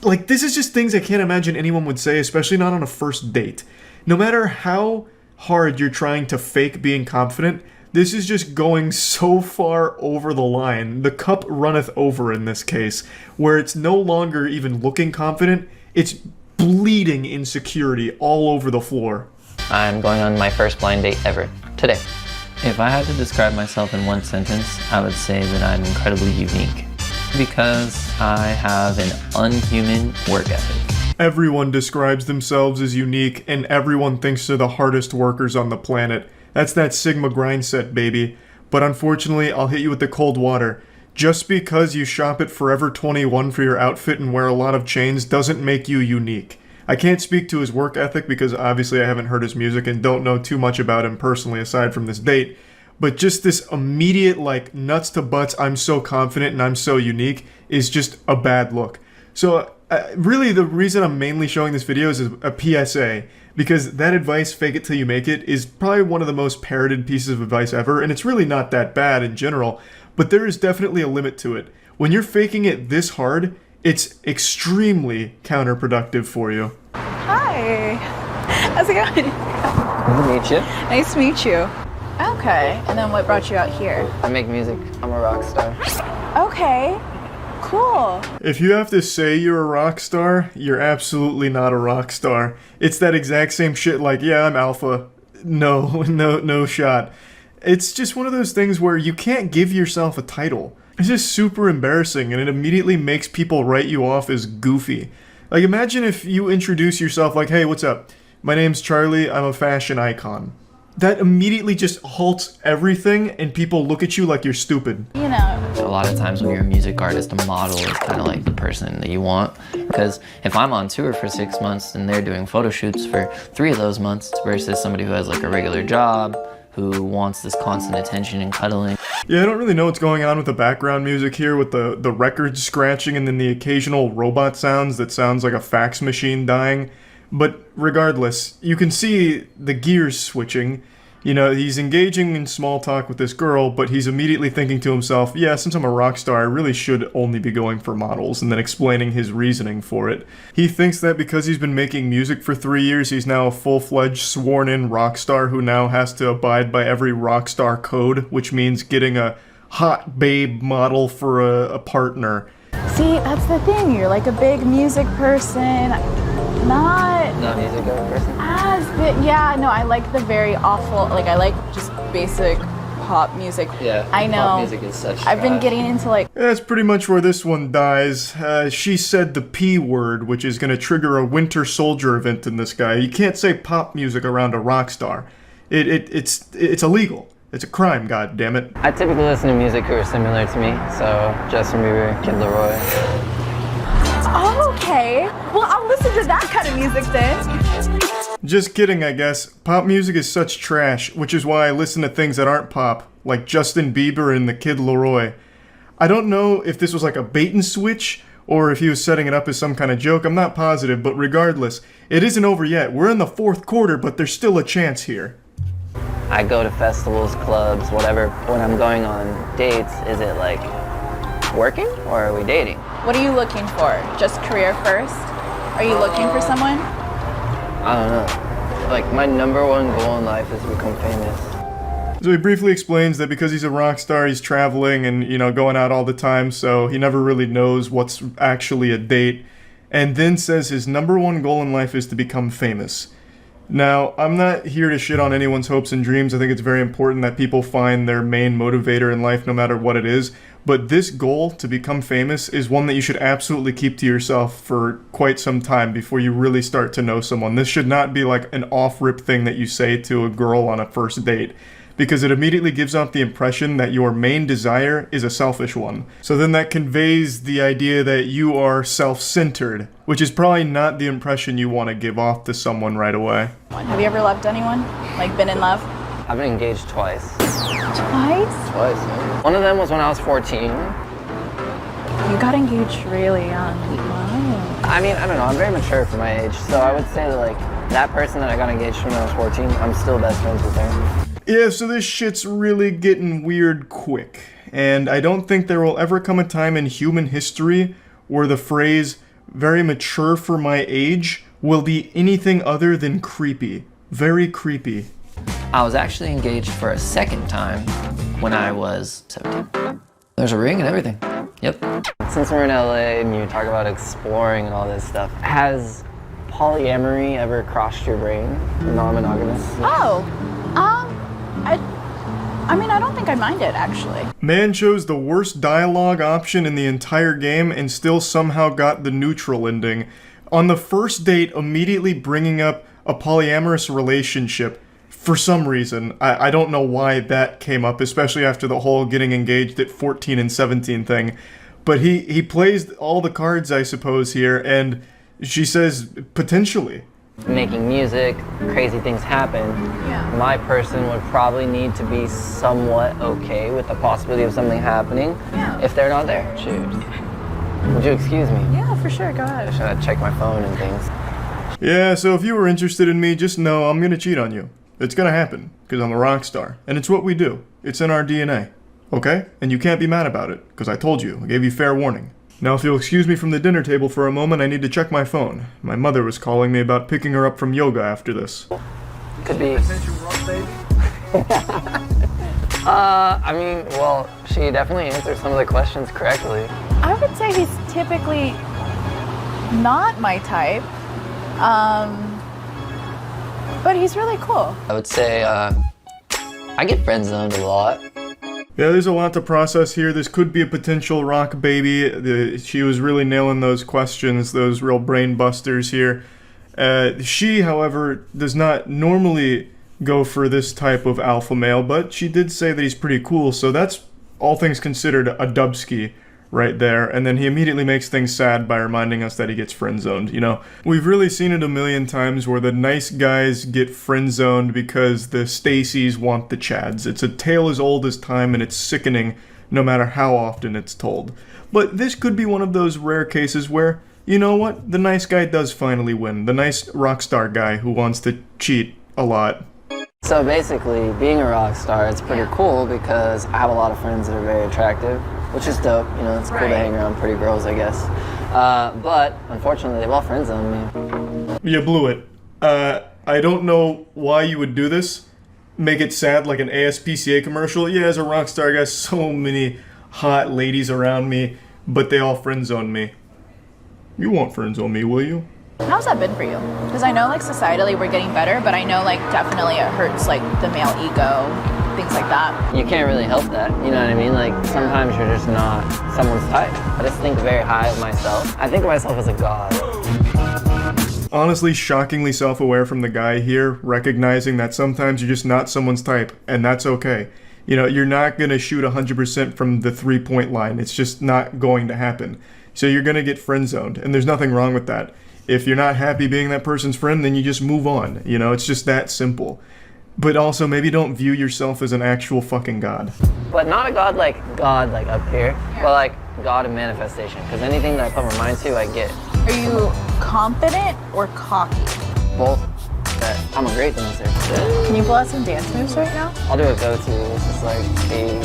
Like, this is just things I can't imagine anyone would say, especially not on a first date. No matter how hard you're trying to fake being confident, this is just going so far over the line. The cup runneth over in this case, where it's no longer even looking confident, it's bleeding insecurity all over the floor. I'm going on my first blind date ever. Today. If I had to describe myself in one sentence, I would say that I'm incredibly unique. Because I have an unhuman work ethic. Everyone describes themselves as unique, and everyone thinks they're the hardest workers on the planet. That's that Sigma grind set, baby. But unfortunately, I'll hit you with the cold water. Just because you shop at Forever 21 for your outfit and wear a lot of chains doesn't make you unique. I can't speak to his work ethic because obviously I haven't heard his music and don't know too much about him personally aside from this date. But just this immediate, like, nuts to butts, I'm so confident and I'm so unique is just a bad look. So really the reason I'm mainly showing this video is a PSA, because that advice, fake it till you make it, is probably one of the most parroted pieces of advice ever, and it's really not that bad in general, but there is definitely a limit to it. When you're faking it this hard, it's extremely counterproductive for you. Hi, how's it going? Nice to meet you. Nice to meet you. Okay, and then what brought you out here? I make music. I'm a rock star. Okay, cool. If you have to say you're a rock star, you're absolutely not a rock star. It's that exact same shit like, yeah, I'm alpha. No shot. It's just one of those things where you can't give yourself a title. It's just super embarrassing, and it immediately makes people write you off as goofy. Like, imagine if you introduce yourself like, hey, what's up? My name's Charlie, I'm a fashion icon. That immediately just halts everything, and people look at you like you're stupid. You know. A lot of times when you're a music artist, a model is kind of like the person that you want. Because if I'm on tour for 6 months and they're doing photo shoots for 3 of those months versus somebody who has like a regular job, who wants this constant attention and cuddling. Yeah, I don't really know what's going on with the background music here with the records scratching and then the occasional robot sounds that sounds like a fax machine dying. But regardless, you can see the gears switching. You know, he's engaging in small talk with this girl, but he's immediately thinking to himself, yeah, since I'm a rock star, I really should only be going for models, and then explaining his reasoning for it. He thinks that because he's been making music for 3 years, he's now a full-fledged, sworn-in rock star who now has to abide by every rock star code, which means getting a hot babe model for a partner. See, that's the thing. You're like a big music person. Not music person. as big. Yeah, no, I like the very awful, like I like just basic pop music. Yeah, I know. Pop music is such I've been trash. getting into like. That's pretty much where this one dies. She said the P word, which is going to trigger a Winter Soldier event in this guy. You can't say pop music around a rock star. It's illegal. It's a crime, goddammit. I typically listen to music who are similar to me, so Justin Bieber, Kid Laroi. Oh, okay. Well, I'll listen to that kind of music then. Just kidding, I guess. Pop music is such trash, which is why I listen to things that aren't pop, like Justin Bieber and the Kid Laroi. I don't know if this was like a bait and switch, or if he was setting it up as some kind of joke. I'm not positive, but regardless, it isn't over yet. We're in the 4th quarter, but there's still a chance here. I go to festivals, clubs, whatever. When I'm going on dates, is it like working or are we dating? What are you looking for? Just career first? Are you looking for someone? I don't know. Like, my number one goal in life is to become famous. So he briefly explains that because he's a rock star, he's traveling and, going out all the time, so he never really knows what's actually a date, and then says his number one goal in life is to become famous. Now, I'm not here to shit on anyone's hopes and dreams. I think it's very important that people find their main motivator in life no matter what it is, but this goal to become famous is one that you should absolutely keep to yourself for quite some time before you really start to know someone. This should not be like an off-rip thing that you say to a girl on a first date, because it immediately gives off the impression that your main desire is a selfish one. So then that conveys the idea that you are self-centered, which is probably not the impression you want to give off to someone right away. Have you ever loved anyone? Like, been in love? I've been engaged twice. Twice? Twice, yeah. One of them was when I was 14. You got engaged really young. Wow. I mean, I don't know, I'm very mature for my age, so I would say that, like, that person that I got engaged when I was 14, I'm still best friends with her. Yeah, so this shit's really getting weird quick, and I don't think there will ever come a time in human history where the phrase, very mature for my age, will be anything other than creepy. Very creepy. I was actually engaged for a second time when I was 17. There's a ring and everything. Yep. Since we're in LA and you talk about exploring and all this stuff, has polyamory ever crossed your brain? Non-monogamous? Oh, I mean, I don't think I mind it, actually. Man chose the worst dialogue option in the entire game and still somehow got the neutral ending. On the first date, immediately bringing up a polyamorous relationship for some reason. I don't know why that came up, especially after the whole getting engaged at 14 and 17 thing. But he plays all the cards, I suppose, here, and she says, potentially. Making music, crazy things happen. Yeah. My person would probably need to be somewhat okay with the possibility of something happening if they're not there. Cheers. Would you excuse me? Yeah, for sure, go ahead. Should I check my phone and things? Yeah, so if you were interested in me, just know I'm gonna cheat on you. It's gonna happen, because I'm a rock star, and it's what we do. It's in our DNA, okay? And you can't be mad about it, because I told you, I gave you fair warning. Now if you'll excuse me from the dinner table for a moment, I need to check my phone. My mother was calling me about picking her up from yoga after this. Could be. I mean, well, she definitely answered some of the questions correctly. I would say he's typically not my type, but he's really cool. I would say I get friend zoned a lot. Yeah, there's a lot to process here. This could be a potential rock baby. She was really nailing those questions, those real brain busters here. She, however, does not normally go for this type of alpha male, but she did say that he's pretty cool, so that's, all things considered, a dubski right there. And then he immediately makes things sad by reminding us that he gets friend-zoned, We've really seen it a million times where the nice guys get friend-zoned because the Stacys want the Chads. It's a tale as old as time, and it's sickening no matter how often it's told. But this could be one of those rare cases where, you know what, the nice guy does finally win. The nice rock star guy who wants to cheat a lot. So basically, being a rock star, it's pretty cool because I have a lot of friends that are very attractive, which is dope. It's cool to hang around pretty girls, I guess. But unfortunately, they've all friends on me. You blew it. I don't know why you would do this. Make it sad like an ASPCA commercial. Yeah, as a rock star, I got so many hot ladies around me, but they all friend zone me. You won't friend zone me, will you? How's that been for you? Because I know, societally we're getting better, but I know, definitely it hurts, the male ego, things like that. You can't really help that, you know what I mean? Sometimes you're just not someone's type. I just think very high of myself. I think of myself as a god. Honestly, shockingly self-aware from the guy here, recognizing that sometimes you're just not someone's type, and that's okay. You're not going to shoot 100% from the three-point line. It's just not going to happen. So you're going to get friend-zoned, and there's nothing wrong with that. If you're not happy being that person's friend, then you just move on. It's just that simple. But also, maybe don't view yourself as an actual fucking god. But not a god like up here, but God and manifestation, because anything that I put my mind to, I get. Are you confident or cocky? Both. But I'm a great dancer. Can you pull out some dance moves right now? I'll do a go-to. It's just like, hey.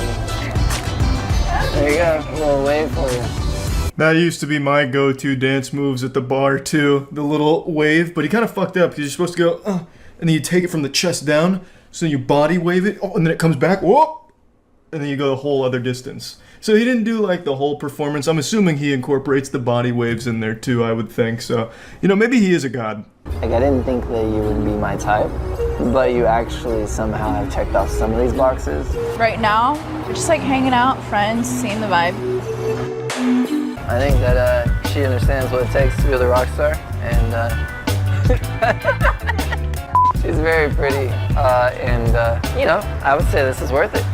There you go, a little wave for you. That used to be my go-to dance moves at the bar too, the little wave, but he kind of fucked up because you're supposed to go, and then you take it from the chest down, so you body wave it, and then it comes back, whoop, and then you go the whole other distance. So he didn't do like the whole performance. I'm assuming he incorporates the body waves in there too, I would think. So, you know, maybe he is a god. Like, I didn't think that you would be my type, but you actually somehow have checked off some of these boxes. Right now, we're just like hanging out, friends, seeing the vibe. I think that she understands what it takes to be a rock star, and she's very pretty, and you know, I would say this is worth it.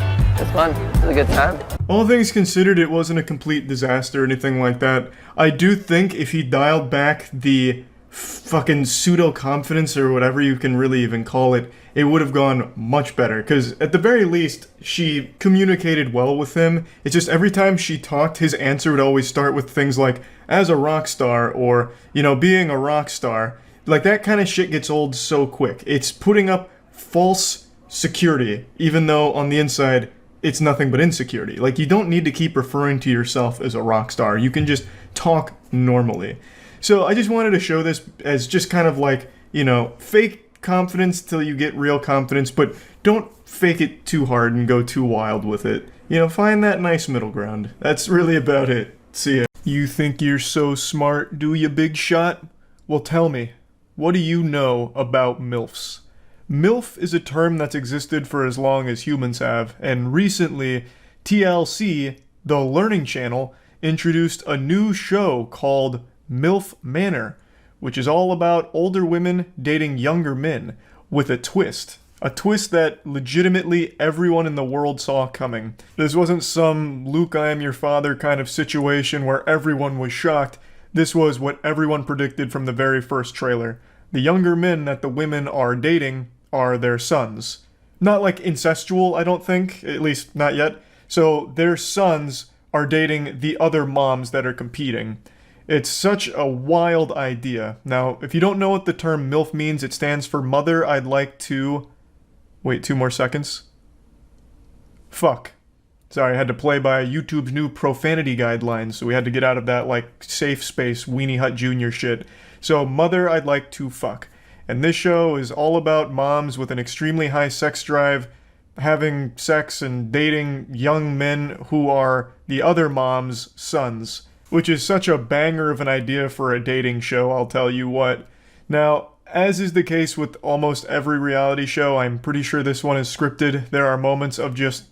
It's fun. It's a good time. All things considered, it wasn't a complete disaster or anything like that. I do think if he dialed back the fucking pseudo-confidence or whatever you can really even call it, it would have gone much better. Because at the very least, she communicated well with him. It's just every time she talked, his answer would always start with things like, as a rock star, or, you know, being a rock star. Like, that kind of shit gets old so quick. It's putting up false security, even though on the inside, it's nothing but insecurity. Like, you don't need to keep referring to yourself as a rock star. You can just talk normally. So I just wanted to show this as just kind of like, you know, fake confidence till you get real confidence, but don't fake it too hard and go too wild with it. You know, find that nice middle ground. That's really about it. See ya. You think you're so smart, do you, big shot? Well, tell me, what do you know about MILFs? MILF is a term that's existed for as long as humans have, and recently, TLC, the Learning Channel, introduced a new show called MILF Manor, which is all about older women dating younger men, with a twist. A twist that legitimately everyone in the world saw coming. This wasn't some Luke, I am your father kind of situation where everyone was shocked. This was what everyone predicted from the very first trailer. The younger men that the women are dating are their sons. Not like incestual, I don't think, at least not yet. So their sons are dating the other moms that are competing. It's such a wild idea. Now, if you don't know what the term MILF means, it stands for Mother I'd Like to... Wait, 2 more seconds. Fuck. Sorry, I had to play by YouTube's new profanity guidelines, so we had to get out of that, like, safe space Weenie Hut Jr. shit. So, Mother I'd Like to Fuck. And this show is all about moms with an extremely high sex drive having sex and dating young men who are the other mom's sons. Which is such a banger of an idea for a dating show, I'll tell you what. Now, as is the case with almost every reality show, I'm pretty sure this one is scripted. There are moments of just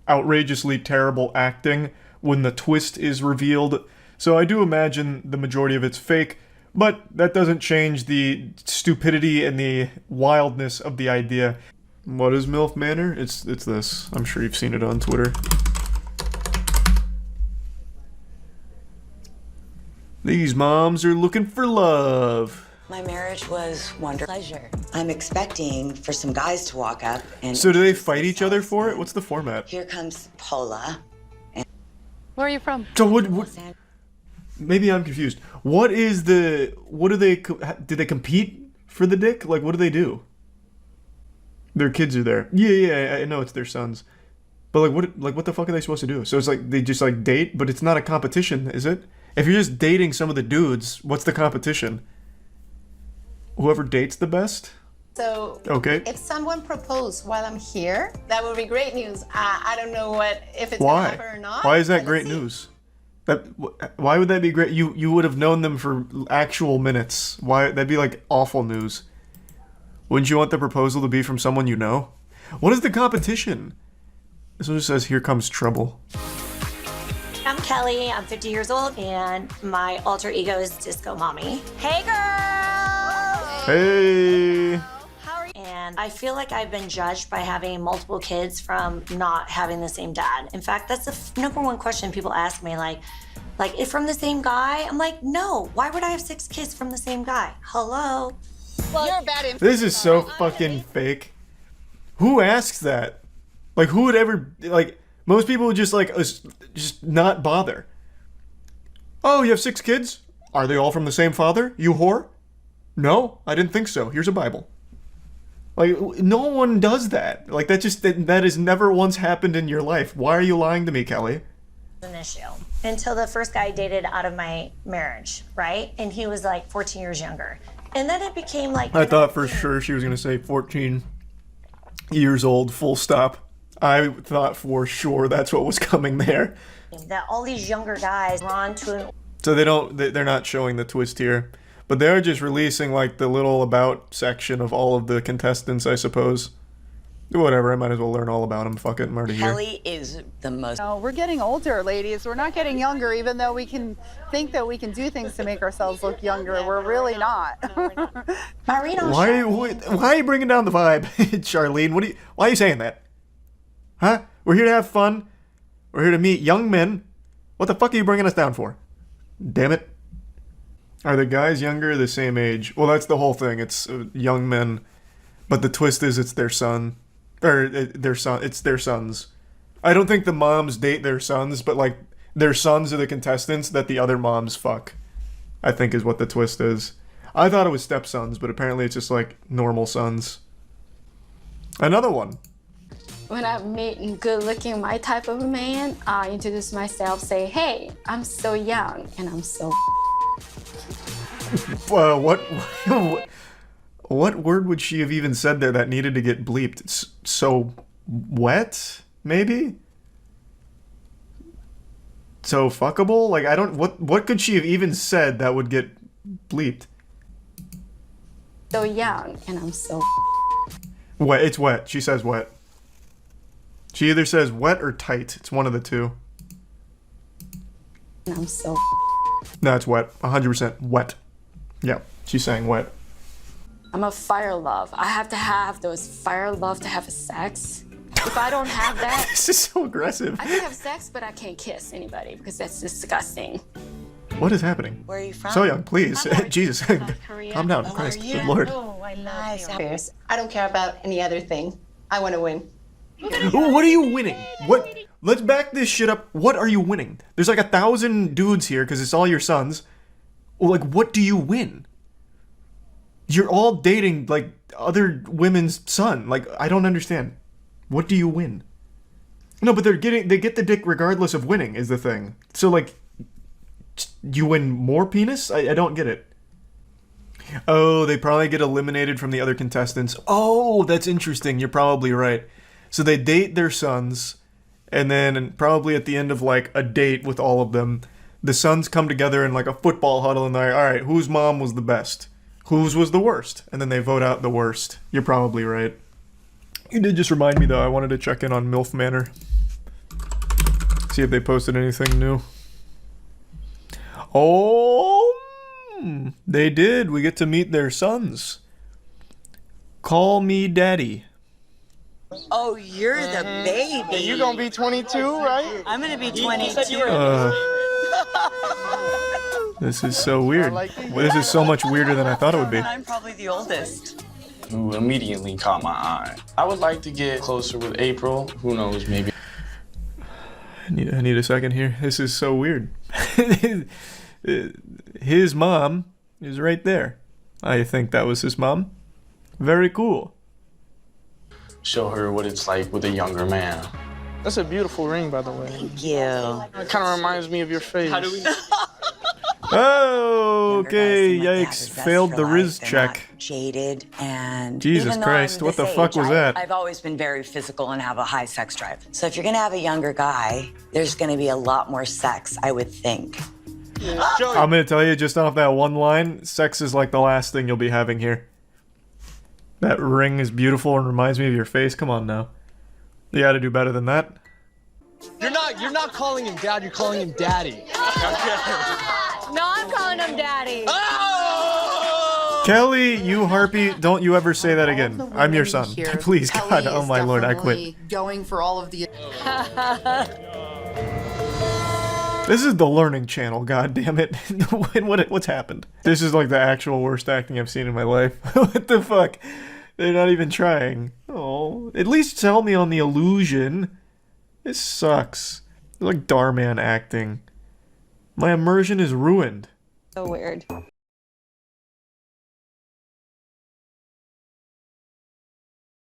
outrageously terrible acting when the twist is revealed. So I do imagine the majority of it's fake, but that doesn't change the stupidity and the wildness of the idea. What is MILF Manor? It's this. I'm sure you've seen it on Twitter. These moms are looking for love. My marriage was wonderful. Pleasure. I'm expecting for some guys to walk up and... So do they fight each other for it? What's the format? Here comes Paula. Where are you from? So what maybe I'm confused. What do they compete for the dick? Like, what do they do? Their kids are there. Yeah, I know it's their sons. But what the fuck are they supposed to do? So it's like, they just like date, but it's not a competition, is it? If you're just dating some of the dudes, what's the competition? Whoever dates the best? So, okay. If someone proposed while I'm here, that would be great news. I don't know if it's gonna happen or not. Why is that great news? Why would that be great? You would have known them for actual minutes. Why? That'd be like awful news. Wouldn't you want the proposal to be from someone you know? What is the competition? This one just says, here comes trouble. I'm Kelly, I'm 50 years old, and my alter ego is Disco Mommy. Hey girls! Hey! How are you? And I feel like I've been judged by having multiple kids from not having the same dad. In fact, that's the number one question people ask me, like, if from the same guy? I'm like, no, why would I have 6 kids from the same guy? Hello? Well, you're a bad This is so fucking fake. Who asks that? Like, who would ever, like, most people would just, like, just not bother. Oh, you have 6 kids? Are they all from the same father, you whore? No, I didn't think so. Here's a Bible. Like, no one does that. Like, that has never once happened in your life. Why are you lying to me, Kelly? An issue until the first guy I dated out of my marriage, right? And he was like 14 years younger. And then it became like... I thought for sure she was going to say 14 years old, full stop. I thought for sure that's what was coming there. That all these younger guys were on to an... So they're not showing the twist here. But they're just releasing like the little about section of all of the contestants, I suppose. Whatever, I might as well learn all about them. Fuck it, I'm already here. Kelly is the most... No, we're getting older, ladies. We're not getting younger, even though we can think that we can do things to make ourselves look younger. We're really not. Why are you bringing down the vibe, Charlene? Why are you saying that? Huh? We're here to have fun. We're here to meet young men. What the fuck are you bringing us down for? Damn it. Are the guys younger or the same age? Well, that's the whole thing. It's young men. But the twist is it's their son. Or it's their sons. I don't think the moms date their sons, but like their sons are the contestants that the other moms fuck. I think is what the twist is. I thought it was stepsons, but apparently it's just like normal sons. Another one. When I meet good-looking, my type of a man, I introduce myself, say, hey, I'm so young, and I'm so what word would she have even said there that needed to get bleeped? It's so wet, maybe? So fuckable? Like, I don't... What could she have even said that would get bleeped? so young, and I'm so Wet. It's wet. She says wet. She either says wet or tight. It's one of the two. and I'm so No, it's wet. 100% wet. Yeah, she's saying wet. I'm a fire love. I have to have those fire love to have sex. If I don't have that... This is so aggressive. I can have sex, but I can't kiss anybody because that's disgusting. What is happening? Where are you from? So young, please. Jesus. Calm down, Christ. Good Lord. Oh, I love you. I don't care about any other thing. I want to win. Ooh, what are you winning? What? Let's back this shit up. What are you winning? There's like 1,000 dudes here because it's all your sons. Like, what do you win? You're all dating, like, other women's son. Like, I don't understand. What do you win? No, but they get the dick regardless of winning is the thing. So, like, you win more penis? I don't get it. Oh, they probably get eliminated from the other contestants. Oh, that's interesting. You're probably right. So they date their sons, and then probably at the end of, like, a date with all of them, the sons come together in, like, a football huddle, and they're like, all right, whose mom was the best? Whose was the worst? And then they vote out the worst. You're probably right. You did just remind me, though, I wanted to check in on MILF Manor. See if they posted anything new. Oh, they did. We get to meet their sons. Call me daddy. Oh, you're the baby. Yeah, you're gonna be 22, right? I'm gonna be 22. This is so weird. This is so much weirder than I thought it would be. I'm probably the oldest. Who immediately caught my eye. I would like to get closer with April. Who knows, maybe. I need a second here. This is so weird. His mom is right there. I think that was his mom. Very cool. Show her what it's like with a younger man. That's a beautiful ring, by the way. Thank you. It kind of reminds me of your face. How do we know? Oh, okay, yikes. Failed the Riz check. Jaded and Jesus Christ, what the fuck was that? I've always been very physical and have a high sex drive. So if you're gonna have a younger guy, there's gonna be a lot more sex, I would think. I'm gonna tell you just off that one line, sex is like the last thing you'll be having here. That ring is beautiful and reminds me of your face. Come on now. You gotta do better than that. You're not calling him dad, you're calling him daddy. No, I'm calling him daddy. Kelly, you harpy, don't you ever say that again. I'm your son. Please, God, oh my lord, I quit. Going for all of the... This is the learning channel, god damn it. What's happened? This is like the actual worst acting I've seen in my life. What the fuck? They're not even trying. Oh, at least sell me on the illusion. This sucks. It's like Darman acting. My immersion is ruined. So weird.